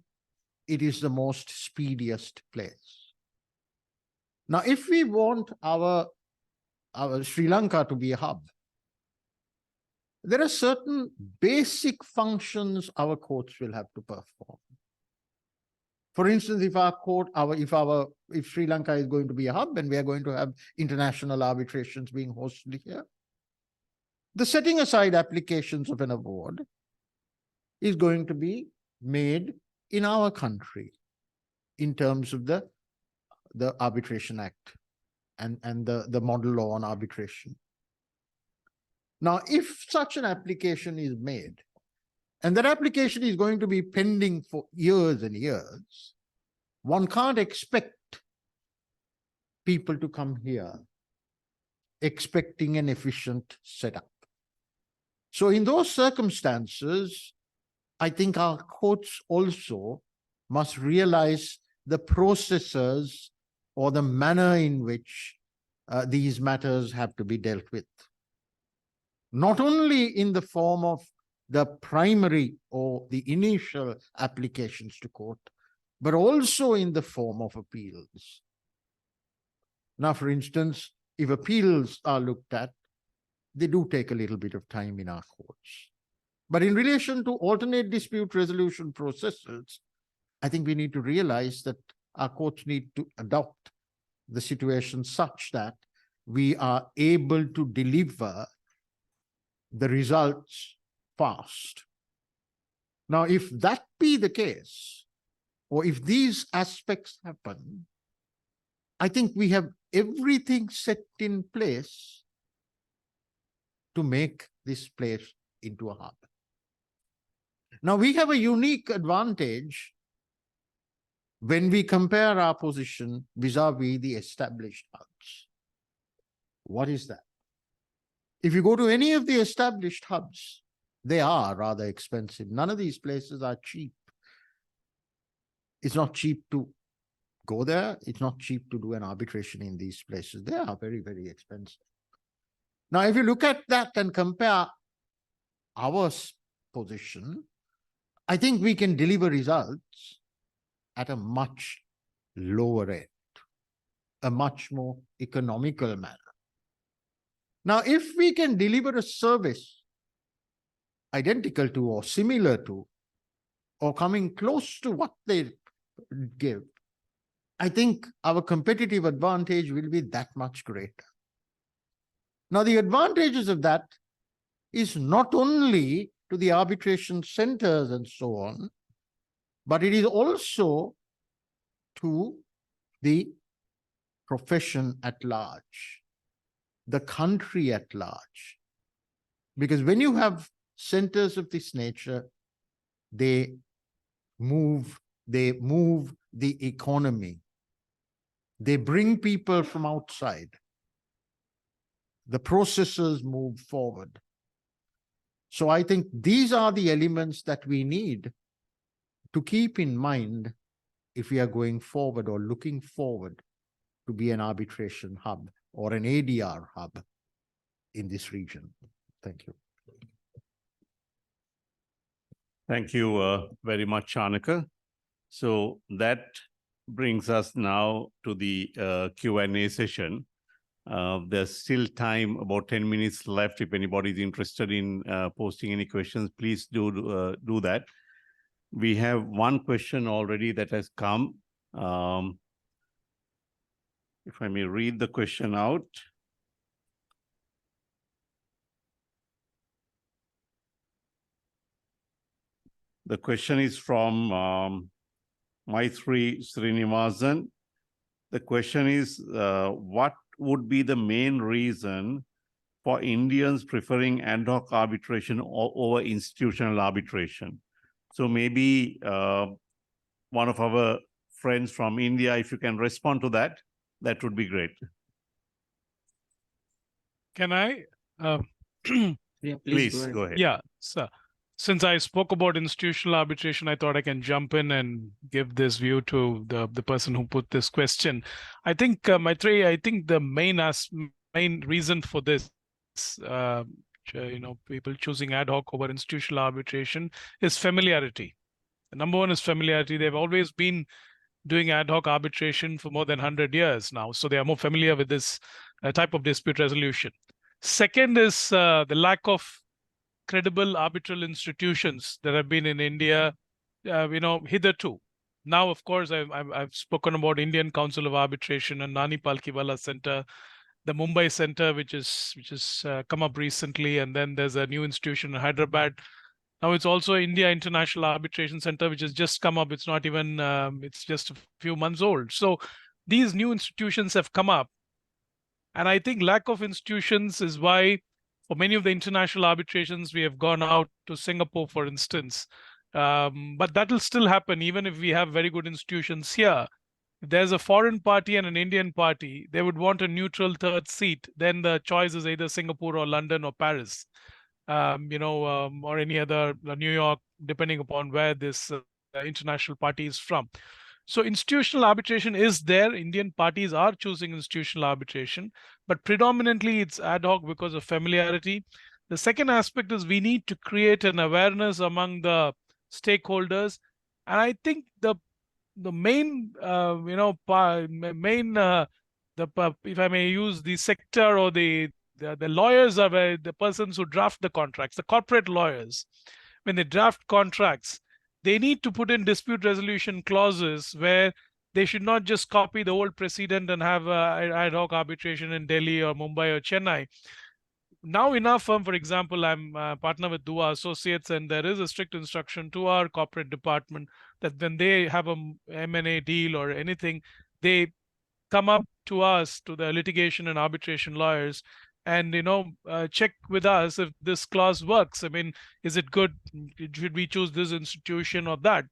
it is the most speediest place. Now, if we want our Sri Lanka to be a hub, there are certain basic functions our courts will have to perform. For instance, if Sri Lanka is going to be a hub and we are going to have international arbitrations being hosted here, the setting aside applications of an award is going to be made in our country in terms of the Arbitration Act and the model law on arbitration. Now, if such an application is made, and that application is going to be pending for years and years, one can't expect people to come here expecting an efficient setup. So in those circumstances, I think our courts also must realize the processes or the manner in which these matters have to be dealt with. Not only in the form of the primary or the initial applications to court, but also in the form of appeals. Now, for instance, if appeals are looked at, they do take a little bit of time in our courts. But in relation to alternate dispute resolution processes, I think we need to realize that our courts need to adopt the situation such that we are able to deliver the results fast. Now, if that be the case, or if these aspects happen, I think we have everything set in place to make this place into a hub. Now, we have a unique advantage when we compare our position vis-a-vis the established hubs. What is that? If you go to any of the established hubs, they are rather expensive. None of these places are cheap. It's not cheap to go there. It's not cheap to do an arbitration in these places. They are very, very expensive. Now, if you look at that and compare our position, I think we can deliver results at a much lower end, a much more economical manner. Now, if we can deliver a service identical to or similar to or coming close to what they give, I think our competitive advantage will be that much greater. Now, the advantages of that is not only to the arbitration centers and so on, but it is also to the profession at large, the country at large. Because when you have centers of this nature, they move the economy. They bring people from outside. The processes move forward. So I think these are the elements that we need to keep in mind if we are going forward or looking forward to be an arbitration hub or an ADR hub in this region. Thank you. Thank you very much, Chanaka. So that brings us now to the Q&A session. There's still time, about 10 minutes left. If anybody is interested in posting any questions, please do that. We have one question already that has come. If I may read the question out. The question is from Maitri Srinivasan. The question is, what would be the main reason for Indians preferring ad hoc arbitration over institutional arbitration? So maybe one of our friends from India, if you can respond to that, that would be great. Can I? Yeah, Please go ahead. Yeah, so since I spoke about institutional arbitration, I thought I can jump in and give this view to the person who put this question. I think, Maitreyi, I think the main reason for this, people choosing ad hoc over institutional arbitration is familiarity. Number one is familiarity. They've always been doing ad hoc arbitration for more than 100 years now, so they are more familiar with this type of dispute resolution. Second is the lack of credible arbitral institutions that have been in India, hitherto. Now, of course, I've spoken about Indian Council of Arbitration and Nani Palkiwala Center, the Mumbai Center, which is come up recently, and then there's a new institution in Hyderabad. Now it's also India International Arbitration Center, which has just come up. It's not even, it's just a few months old. So these new institutions have come up. And I think lack of institutions is why for many of the international arbitrations, we have gone out to Singapore, for instance. But that will still happen even if we have very good institutions here. If there's a foreign party and an Indian party, they would want a neutral third seat. Then the choice is either Singapore or London or Paris, or any other, New York, depending upon where this international party is from. So institutional arbitration is there. Indian parties are choosing institutional arbitration, but predominantly it's ad hoc because of familiarity. The second aspect is we need to create an awareness among the stakeholders. And I think the main, if I may use the sector or the lawyers are the persons who draft the contracts, the corporate lawyers. When they draft contracts, they need to put in dispute resolution clauses where they should not just copy the old precedent and have ad hoc arbitration in Delhi or Mumbai or Chennai. Now in our firm, for example, I'm a partner with Dua Associates, and there is a strict instruction to our corporate department that when they have a M&A deal or anything, they come up to us, to the litigation and arbitration lawyers, and check with us if this clause works. I mean, is it good? Should we choose this institution or that?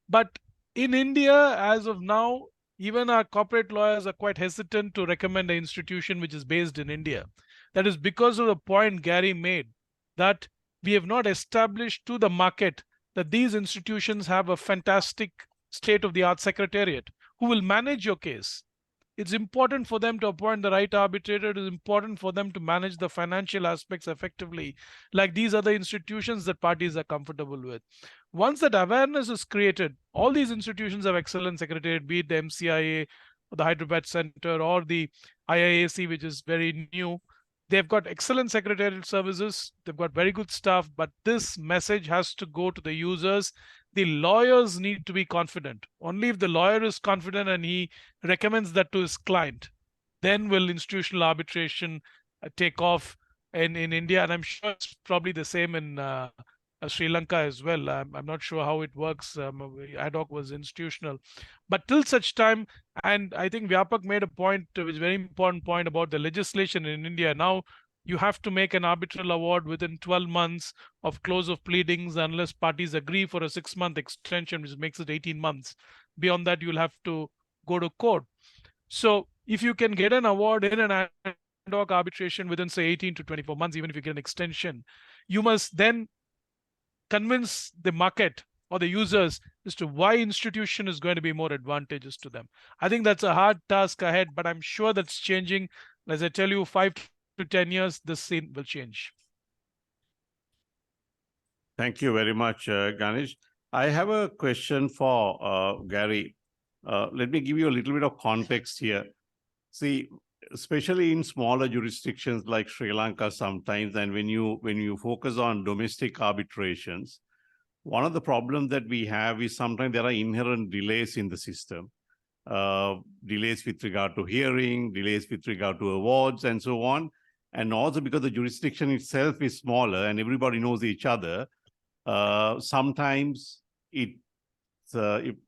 But in India, as of now, even our corporate lawyers are quite hesitant to recommend an institution which is based in India. That is because of the point Gary made, that we have not established to the market that these institutions have a fantastic state-of-the-art secretariat who will manage your case. It's important for them to appoint the right arbitrator. It is important for them to manage the financial aspects effectively, like these other institutions that parties are comfortable with. Once that awareness is created, all these institutions have excellent secretariat, be it the MCIA, or the Hyderabad Center, or the IIAC, which is very new. They've got excellent secretariat services. They've got very good staff, but this message has to go to the users. The lawyers need to be confident. Only if the lawyer is confident and he recommends that to his client, then will institutional arbitration take off in India. And I'm sure it's probably the same in Sri Lanka as well. I'm not sure how it works. Ad hoc was institutional, but till such time, and I think Vyapak made a point, which is a very important point about the legislation in India. Now you have to make an arbitral award within 12 months of close of pleadings, unless parties agree for a 6-month extension, which makes it 18 months. Beyond that, you'll have to go to court. So if you can get an award in an ad hoc arbitration within, say, 18 to 24 months, even if you get an extension, you must then convince the market or the users as to why institution is going to be more advantageous to them. I think that's a hard task ahead, but I'm sure that's changing. As I tell you, 5 to 10 years, this scene will change. Thank you very much, Ganesh. I have a question for Gary. Let me give you a little bit of context here. See, especially in smaller jurisdictions like Sri Lanka sometimes, and when you focus on domestic arbitrations, one of the problems that we have is sometimes there are inherent delays in the system. Delays with regard to hearing, delays with regard to awards, and so on. And also because the jurisdiction itself is smaller and everybody knows each other, sometimes it's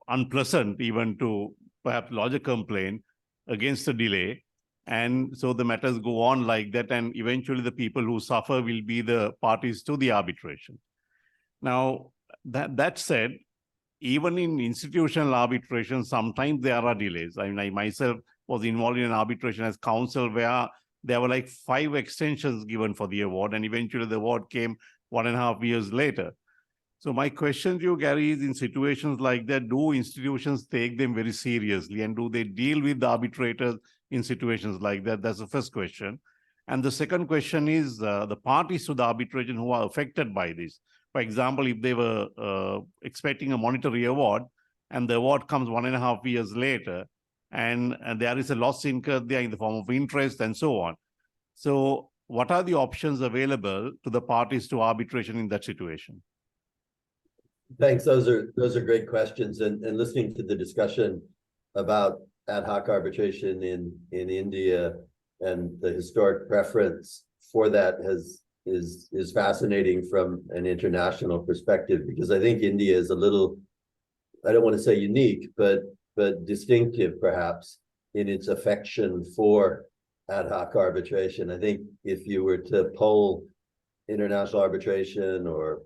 unpleasant even to perhaps lodge a complaint against the delay. And so the matters go on like that, and eventually the people who suffer will be the parties to the arbitration. Now, that said, even in institutional arbitration, sometimes there are delays. I mean, I myself was involved in an arbitration as counsel where there were like 5 extensions given for the award, and eventually the award came 1.5 years later. So my question to you, Gary, is in situations like that, do institutions take them very seriously, and do they deal with the arbitrators in situations like that? That's the first question. And the second question is the parties to the arbitration who are affected by this. For example, if they were expecting a monetary award and the award comes 1.5 years later, and there is a loss incurred there in the form of interest and so on. So what are the options available to the parties to arbitration in that situation? Thanks. Those are great questions. And listening to the discussion about ad hoc arbitration in India and the historic preference for that is fascinating from an international perspective, because I think India is a little, I don't want to say unique, but distinctive perhaps in its affection for ad hoc arbitration. I think if you were to poll international arbitration or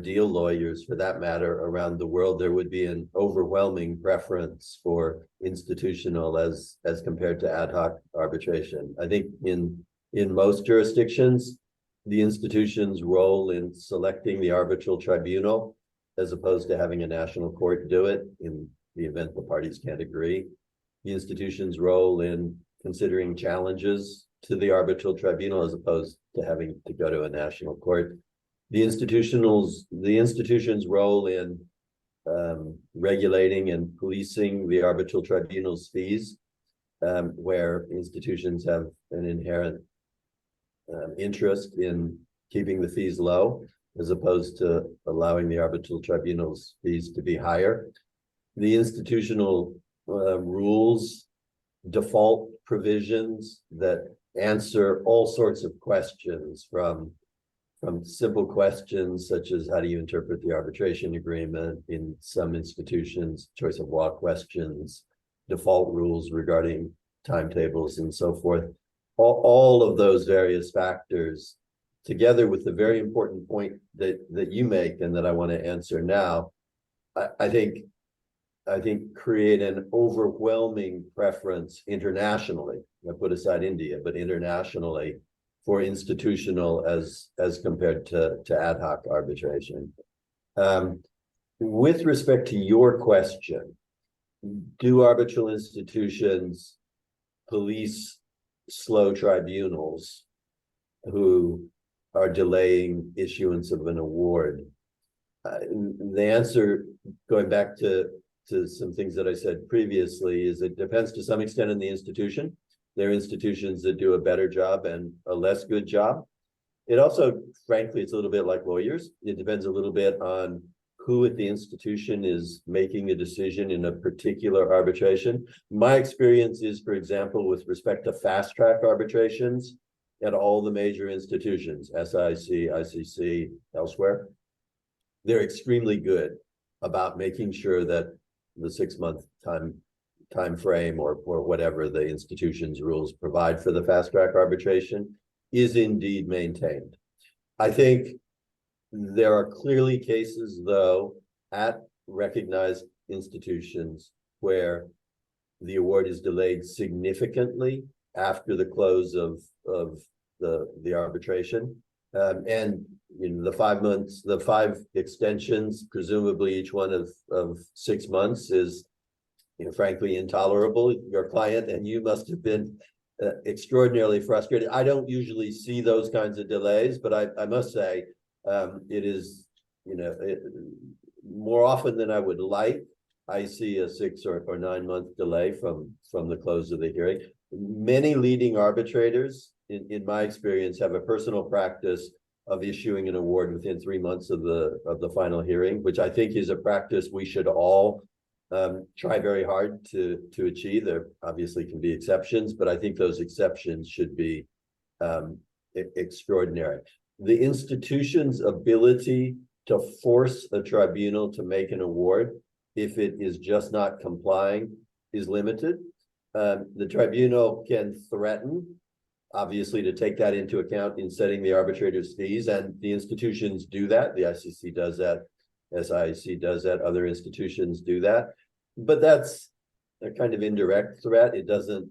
deal lawyers for that matter around the world, there would be an overwhelming preference for institutional as compared to ad hoc arbitration. I think in most jurisdictions, the institution's role in selecting the arbitral tribunal, as opposed to having a national court do it in the event the parties can't agree, the institution's role in considering challenges to the arbitral tribunal as opposed to having to go to a national court, the institution's role in regulating and policing the arbitral tribunal's fees, where institutions have an inherent interest in keeping the fees low, as opposed to allowing the arbitral tribunal's fees to be higher. The institutional rules, default provisions that answer all sorts of questions from simple questions such as how do you interpret the arbitration agreement, in some institutions, choice of law questions, default rules regarding timetables and so forth. All of those various factors, together with the very important point that you make and that I want to answer now, I think create an overwhelming preference internationally. I put aside India, but internationally, for institutional as compared to ad hoc arbitration. With respect to your question, do arbitral institutions police slow tribunals who are delaying issuance of an award? The answer, going back to some things that I said previously, is it depends to some extent on the institution. There are institutions that do a better job and a less good job. It also, frankly, it's a little bit like lawyers. It depends a little bit on who at the institution is making a decision in a particular arbitration. My experience is, for example, with respect to fast track arbitrations at all the major institutions, SIC, ICC, elsewhere, they're extremely good about making sure that the 6-month time frame or whatever the institution's rules provide for the fast track arbitration is indeed maintained. I think there are clearly cases, though, at recognized institutions where the award is delayed significantly after the close of the arbitration. And the 5 months, the 5 extensions, presumably each one of 6 months, is frankly intolerable. Your client and you must have been extraordinarily frustrated. I don't usually see those kinds of delays, but I must say it is, more often than I would like, I see a 6 or 9 month delay from the close of the hearing. Many leading arbitrators, in my experience, have a personal practice of issuing an award within 3 months of the final hearing, which I think is a practice we should all try very hard to achieve. There obviously can be exceptions, but I think those exceptions should be extraordinary. The institution's ability to force a tribunal to make an award, if it is just not complying, is limited. The tribunal can threaten, obviously, to take that into account in setting the arbitrator's fees, and the institutions do that. The ICC does that, SIEC does that, other institutions do that. But that's a kind of indirect threat. It doesn't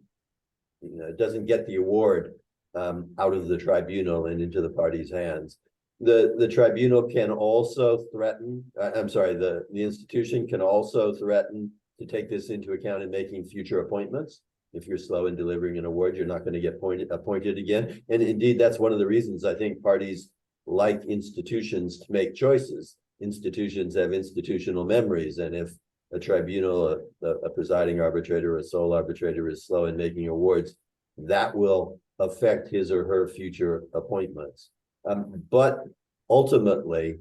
get the award out of the tribunal and into the party's hands. The tribunal can also threaten, the institution can also threaten to take this into account in making future appointments. If you're slow in delivering an award, you're not going to get appointed again. And indeed, that's one of the reasons I think parties like institutions to make choices. Institutions have institutional memories, and if a tribunal, a presiding arbitrator, a sole arbitrator is slow in making awards, that will affect his or her future appointments. But ultimately,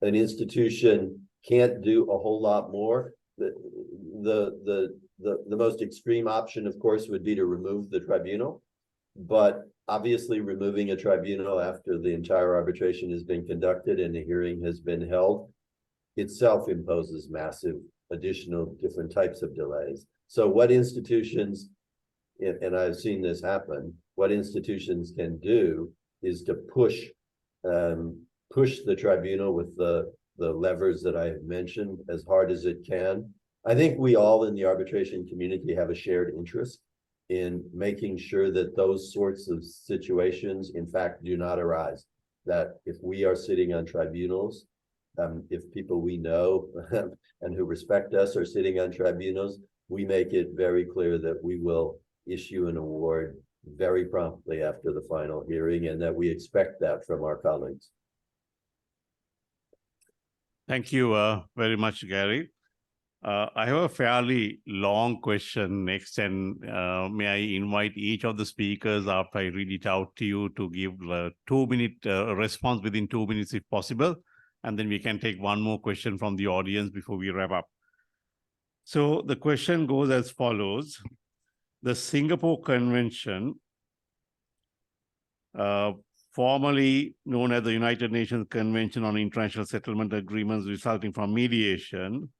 an institution can't do a whole lot more. The most extreme option, of course, would be to remove the tribunal. But obviously, removing a tribunal after the entire arbitration has been conducted and a hearing has been held itself imposes massive additional different types of delays. So what institutions, and I've seen this happen, what institutions can do is to push the tribunal with the levers that I have mentioned as hard as it can. I think we all in the arbitration community have a shared interest in making sure that those sorts of situations, in fact, do not arise. That if we are sitting on tribunals, if people we know and who respect us are sitting on tribunals, we make it very clear that we will issue an award very promptly after the final hearing, and that we expect that from our colleagues. Thank you very much, Gary. I have a fairly long question next, and may I invite each of the speakers after I read it out to you to give a 2-minute response within 2 minutes if possible, and then we can take one more question from the audience before we wrap up. So the question goes as follows. The Singapore Convention, formerly known as the United Nations Convention on International Settlement Agreements Resulting from Mediation,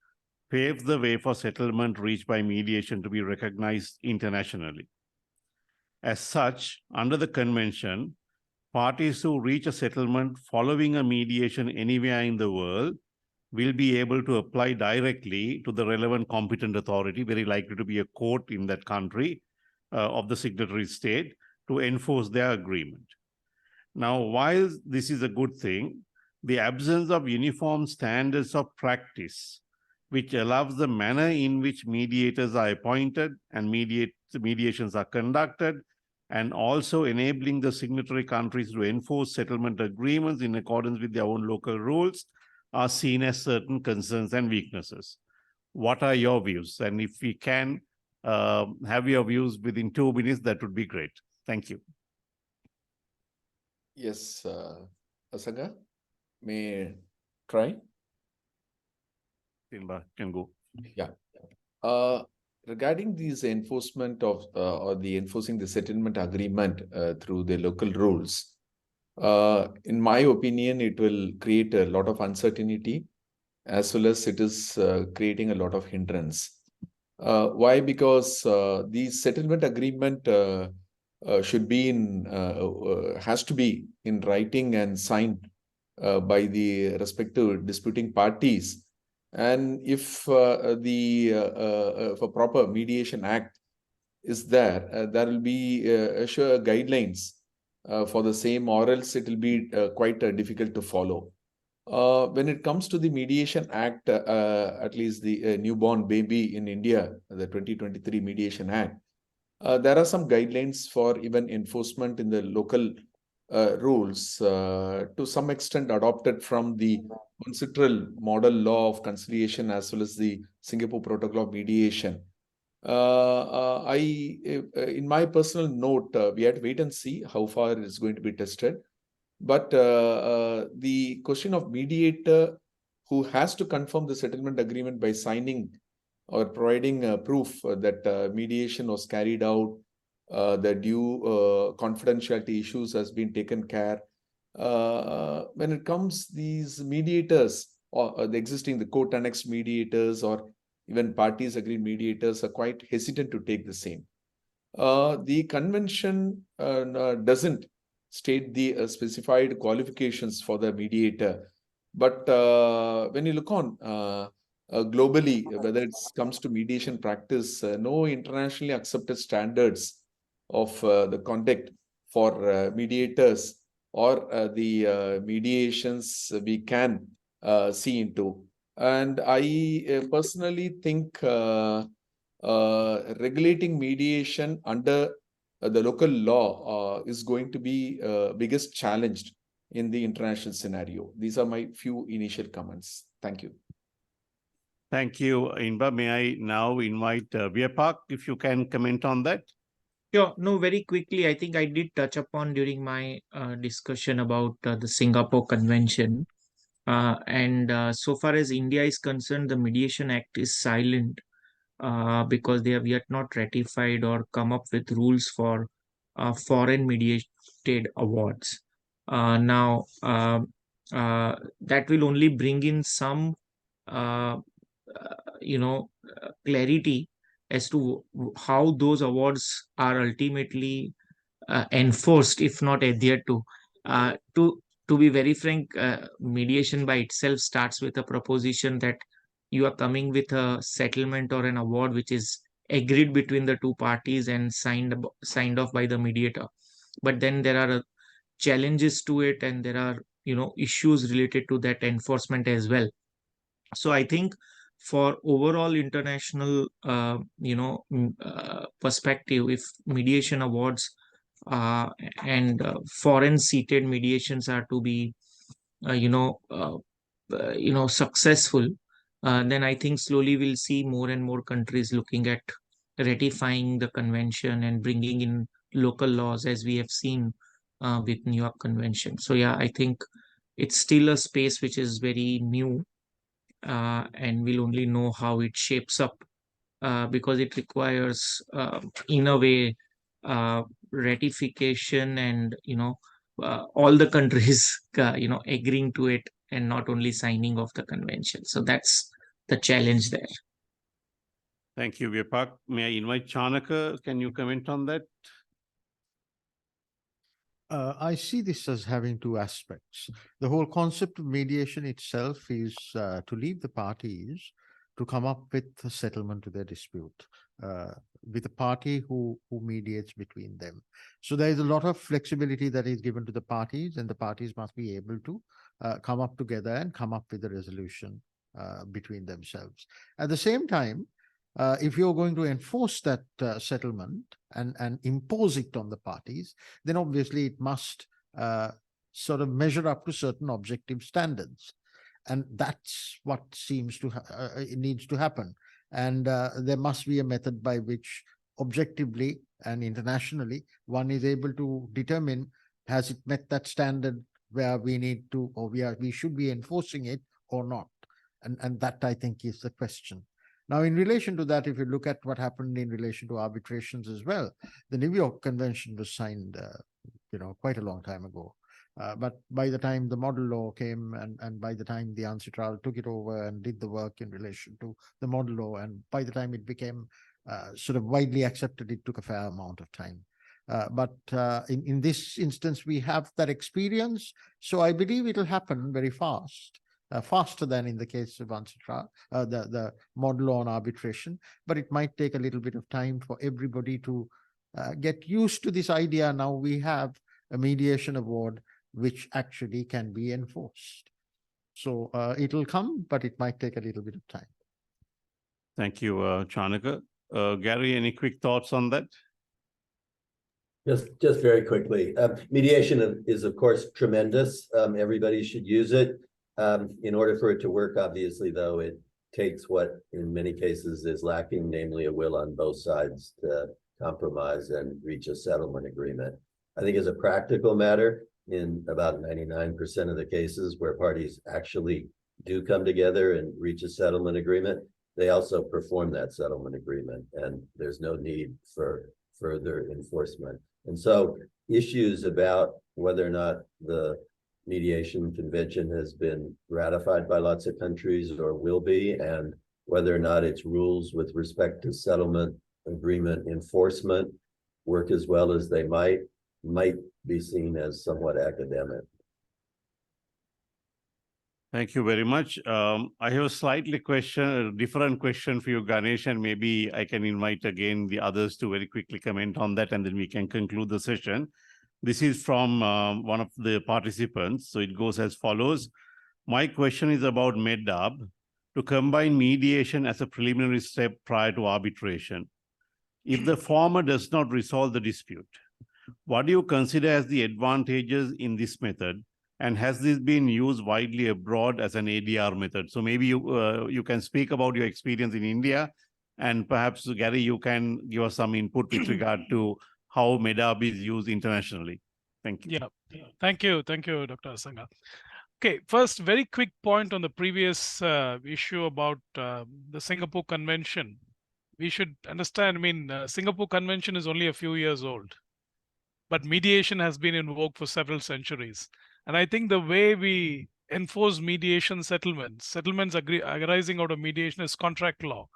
paves the way for settlement reached by mediation to be recognized internationally. As such, under the convention, parties who reach a settlement following a mediation anywhere in the world will be able to apply directly to the relevant competent authority, very likely to be a court in that country of the signatory state, to enforce their agreement. Now, while this is a good thing, the absence of uniform standards of practice, which allows the manner in which mediators are appointed and mediations are conducted, and also enabling the signatory countries to enforce settlement agreements in accordance with their own local rules, are seen as certain concerns and weaknesses. What are your views? And if we can have your views within 2 minutes, that would be great. Thank you. Yes, Asanga, may I try? Simba can go. Yeah. Regarding these enforcement of or the enforcing the settlement agreement through the local rules, In my opinion, it will create a lot of uncertainty, as well as it is creating a lot of hindrance. Why? Because the settlement agreement should be has to be in writing and signed by the respective disputing parties. And if if a proper mediation act is there, there will be sure guidelines for the same, or else it will be quite difficult to follow. When it comes to the Mediation Act, at least the newborn baby in India, the 2023 Mediation Act, there are some guidelines for even enforcement in the local rules, to some extent adopted from the conceptual model law of conciliation as well as the Singapore Protocol of Mediation. In my personal note, we had to wait and see how far it's going to be tested. But the question of mediator who has to confirm the settlement agreement by signing or providing proof that mediation was carried out, the due confidentiality issues has been taken care. When it comes these mediators or the court annexed mediators or even parties agreed mediators are quite hesitant to take the same. The convention doesn't state the specified qualifications for the mediator. But when you look on globally, whether it comes to mediation practice, no internationally accepted standards of the conduct for mediators or the mediations we can see into. And I personally think regulating mediation under the local law is going to be biggest challenged in the international scenario. These are my few initial comments. Thank you. Thank you, Inba. May I now invite Vyapak, if you can comment on that? Sure. No, very quickly, I think I did touch upon during my discussion about the Singapore Convention. And so far as India is concerned, the Mediation Act is silent because they have yet not ratified or come up with rules for foreign mediated awards. Now, that will only bring in some, clarity as to how those awards are ultimately enforced, if not adhered to. To be very frank, mediation by itself starts with a proposition that you are coming with a settlement or an award which is agreed between the two parties and signed off by the mediator. But then there are challenges to it, and there are issues related to that enforcement as well. So I think for overall international perspective, if mediation awards and foreign seated mediations are to be successful, then I think slowly we'll see more and more countries looking at ratifying the convention and bringing in local laws, as we have seen with New York Convention. So yeah, I think it's still a space which is very new, and we'll only know how it shapes up, because it requires, in a way, ratification and all the countries agreeing to it and not only signing off the convention. So that's the challenge there. Thank you, Vyapak. May I invite Chanaka? Can you comment on that? I see this as having two aspects. The whole concept of mediation itself is to leave the parties to come up with a settlement to their dispute with a party who mediates between them. So there is a lot of flexibility that is given to the parties, and the parties must be able to come up together and come up with a resolution between themselves. At the same time, if you're going to enforce that settlement and impose it on the parties, then obviously it must sort of measure up to certain objective standards. And that's what seems to it needs to happen. And there must be a method by which objectively and internationally one is able to determine, has it met that standard where we need to, or we should be enforcing it or not. And that, I think, is the question. Now, in relation to that, if you look at what happened in relation to arbitrations as well, the New York Convention was signed, quite a long time ago. But by the time the model law came and by the time the ANSI took it over and did the work in relation to the model law, and by the time it became sort of widely accepted, it took a fair amount of time. But in this instance, we have that experience. So I believe it'll happen very fast, faster than in the case of ANSI, the model law on arbitration. But it might take a little bit of time for everybody to get used to this idea. Now we have a mediation award which actually can be enforced. So it'll come, but it might take a little bit of time. Thank you, Chanaka. Gary, any quick thoughts on that? Just very quickly, mediation is of course tremendous. Everybody should use it. In order for it to work, obviously, though, it takes what in many cases is lacking, namely a will on both sides to compromise and reach a settlement agreement. I think as a practical matter, in about 99% of the cases where parties actually do come together and reach a settlement agreement, they also perform that settlement agreement, and there's no need for further enforcement. And so issues about whether or not the mediation convention has been ratified by lots of countries or will be, and whether or not its rules with respect to settlement agreement enforcement work as well as they might be seen as somewhat academic. Thank you very much. I have a different question for you, Ganesh, and maybe I can invite again the others to very quickly comment on that, and then we can conclude the session. This is from one of the participants. So it goes as follows. My question is about MEDAB, to combine mediation as a preliminary step prior to arbitration. If the former does not resolve the dispute, what do you consider as the advantages in this method? And has this been used widely abroad as an ADR method? So maybe you can speak about your experience in India, and perhaps, Gary, you can give us some input with regard to how MEDAB is used internationally. Thank you. Yeah, thank you, Dr. Asanga. Okay, first, very quick point on the previous issue about the Singapore Convention. We should understand, I mean, Singapore Convention is only a few years old, but mediation has been in vogue for several centuries. And I think the way we enforce mediation settlements arising out of mediation is contract law.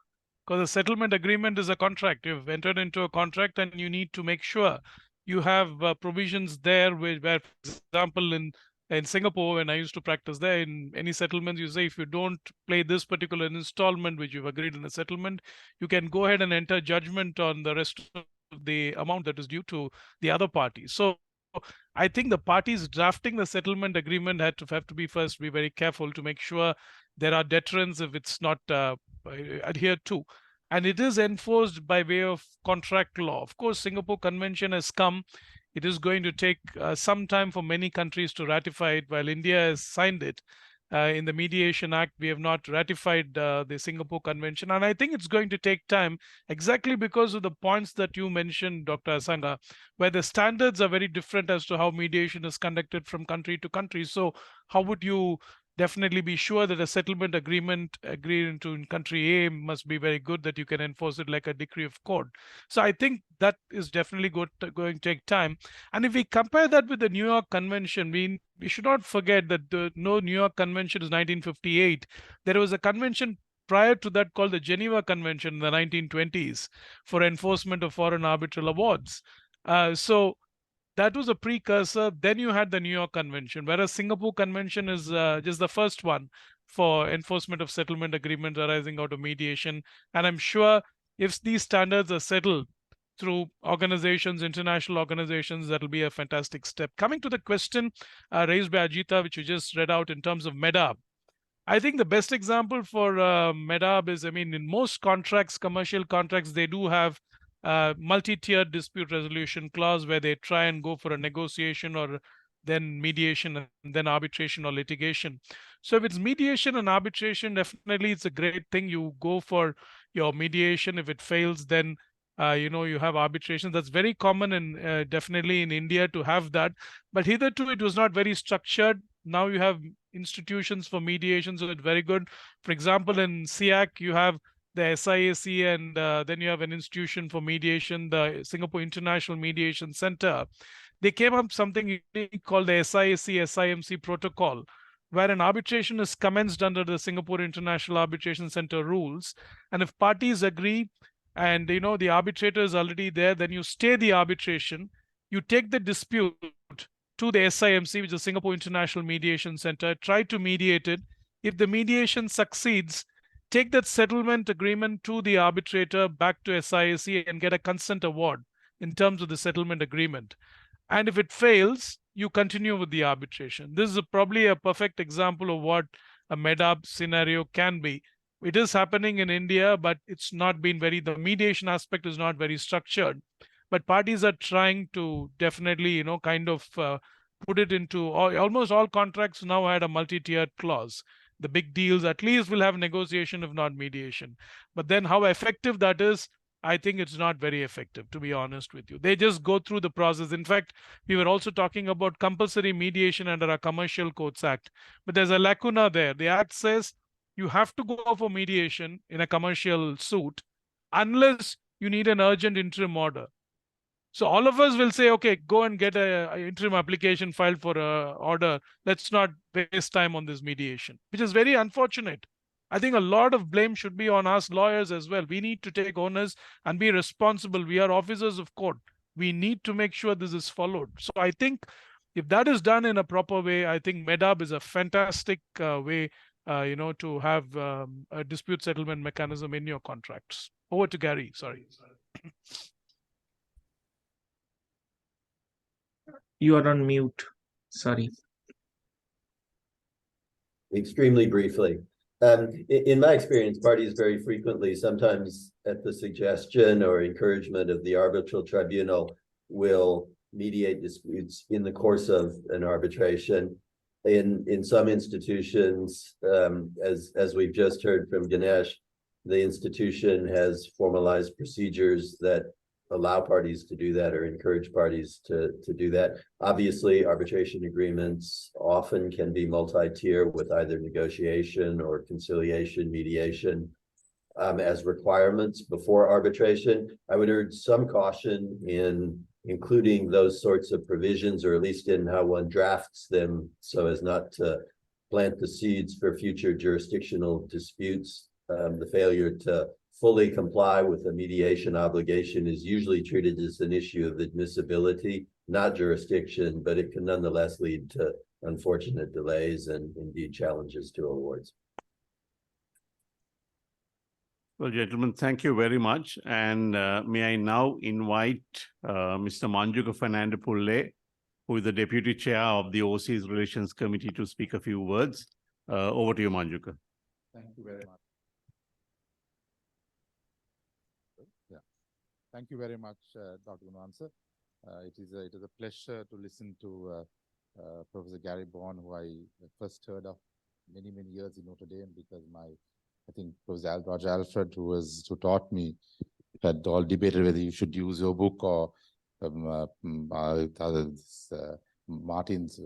Because a settlement agreement is a contract. You've entered into a contract and you need to make sure you have provisions there where, for example, in Singapore, when I used to practice there, in any settlements, you say if you don't pay this particular installment, which you've agreed in a settlement, you can go ahead and enter judgment on the rest of the amount that is due to the other party. So I think the parties drafting the settlement agreement have to be very careful to make sure there are deterrents if it's not adhered to. And it is enforced by way of contract law. Of course, Singapore Convention has come. It is going to take some time for many countries to ratify it, while India has signed it. In the Mediation Act, we have not ratified the Singapore Convention. And I think it's going to take time exactly because of the points that you mentioned, Dr. Asanga, where the standards are very different as to how mediation is conducted from country to country. So how would you definitely be sure that a settlement agreement agreed into in country A must be very good, that you can enforce it like a decree of court? So I think that is definitely going to take time. And if we compare that with the New York Convention, we should not forget that the New York Convention is 1958. There was a convention prior to that called the Geneva Convention in the 1920s for enforcement of foreign arbitral awards. So that was a precursor. Then you had the New York Convention, whereas Singapore Convention is just the first one for enforcement of settlement agreements arising out of mediation. And I'm sure if these standards are settled through organizations, international organizations, that'll be a fantastic step. Coming to the question raised by Ajita, which you just read out in terms of MEDAB. I think the best example for MEDAB is, I mean, in most contracts, commercial contracts, they do have multi-tiered dispute resolution clause where they try and go for a negotiation or then mediation and then arbitration or litigation. So if it's mediation and arbitration, definitely it's a great thing. You go for your mediation. If it fails, then you have arbitration. That's very common and definitely in India to have that. But hitherto it was not very structured. Now you have institutions for mediation, so it's very good. For example, in SAARC, you have the SIAC, and then you have an institution for mediation, the Singapore International Mediation Center. they came up something unique called the SIAC-SIMC protocol, where an arbitration is commenced under the Singapore International Arbitration Center rules. And if parties agree and the arbitrator is already there, then you stay the arbitration, you take the dispute to the SIMC, which is Singapore International Mediation Center, try to mediate it. If the mediation succeeds, take that settlement agreement to the arbitrator back to SIAC and get a consent award in terms of the settlement agreement. And if it fails, you continue with the arbitration. This is probably a perfect example of what a MEDAB scenario can be. It is happening in India, but it's not been the mediation aspect is not very structured. But parties are trying to definitely, put it into almost all contracts now had a multi-tiered clause. The big deals at least will have negotiation, if not mediation. But then how effective that is, I think it's not very effective, to be honest with you. They just go through the process. In fact, we were also talking about compulsory mediation under our Commercial Courts Act. But there's a lacuna there. The Act says you have to go for mediation in a commercial suit unless you need an urgent interim order. So all of us will say, okay, go and get an interim application filed for an order. Let's not waste time on this mediation, which is very unfortunate. I think a lot of blame should be on us lawyers as well. We need to take onus and be responsible. We are officers of court. We need to make sure this is followed. So I think if that is done in a proper way, I think MEDAB is a fantastic way, to have a dispute settlement mechanism in your contracts. Over to Gary. Sorry. You are on mute. Sorry. Extremely briefly. In my experience, parties very frequently, sometimes at the suggestion or encouragement of the arbitral tribunal, will mediate disputes in the course of an arbitration. In some institutions, as we've just heard from Ganesh, the institution has formalized procedures that allow parties to do that or encourage parties to do that. Obviously, arbitration agreements often can be multi-tier with either negotiation or conciliation, mediation as requirements before arbitration. I would urge some caution in including those sorts of provisions, or at least in how one drafts them, so as not to plant the seeds for future jurisdictional disputes. The failure to fully comply with the mediation obligation is usually treated as an issue of admissibility, not jurisdiction, but it can nonetheless lead to unfortunate delays and indeed challenges to awards. Well, gentlemen, thank you very much. And may I now invite Mr. Manjuka Fernandopulle, who is the Deputy Chair of the Overseas Relations Committee, to speak a few words. Over to you, Manjuka. Thank you very much. Thank you very much, Dr. Gunawansa. It is a pleasure to listen to Professor Gary Bourne, who I first heard of many years in Notre Dame, because I think Professor Roger Alfred, who taught me, had all debated whether you should use your book or Martin's,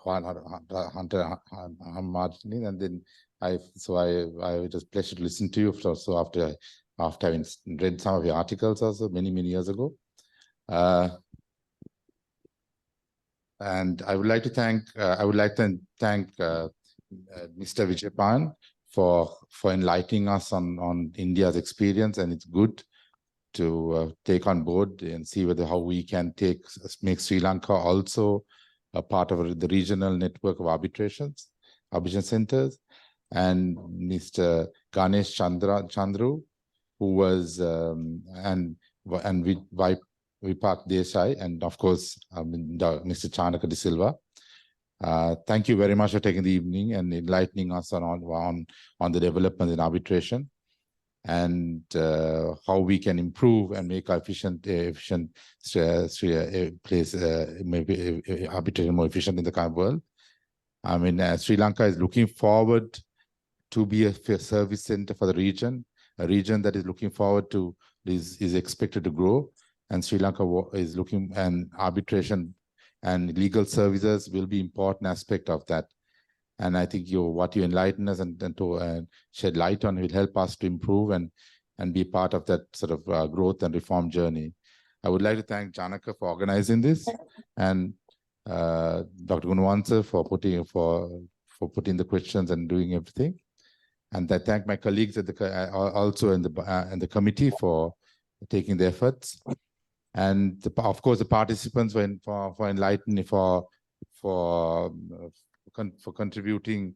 Juan Hunter Martin, and then it was a pleasure to listen to you. So after having read some of your articles also many years ago. And I would like to thank Mr. Vijayapan for enlightening us on India's experience, and it's good to take on board and see how we can make Sri Lanka also a part of the regional network of arbitration centers. And Mr. Ganesh Chandru, who was and Vyapak Desai, and of course Mr. Chanaka de Silva. Thank you very much for taking the evening and enlightening us on the development in arbitration, and how we can improve and make our efficient place, maybe arbitration more efficient in the current world. I mean, Sri Lanka is looking forward to be a service center for the region. A region that is looking forward to is expected to grow, and Sri Lanka is looking, and arbitration and legal services will be important aspect of that. And I think what you enlighten us and to shed light on will help us to improve and be part of that sort of growth and reform journey. I would like to thank Chanaka for organizing this, and Dr. Gunawansa for putting the questions and doing everything. And I thank my colleagues at the also in the committee for taking the efforts, and of course the participants for enlightening for contributing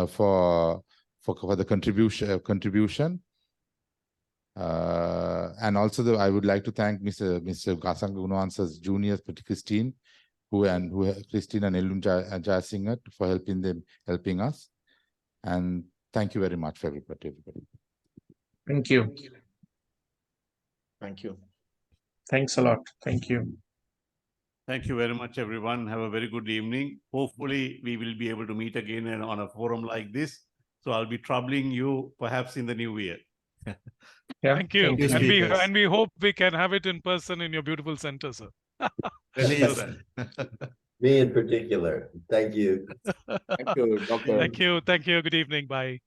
for the contribution. And also I would like to thank Mr. Asanga Gunawansa's juniors, Christine, Christine and Elun Jayasingat for helping us. And thank you very much for everybody. Thank you. Thank you. Thanks a lot. Thank you. Thank you very much, everyone. Have a very good evening. Hopefully, we will be able to meet again on a forum like this. So I'll be troubling you perhaps in the new year. Yeah. Thank you. Thank you, speakers. And we hope we can have it in person in your beautiful center, sir. Please. Me in particular. Thank you. Thank you, Doctor. Thank you. Thank you. Good evening. Bye.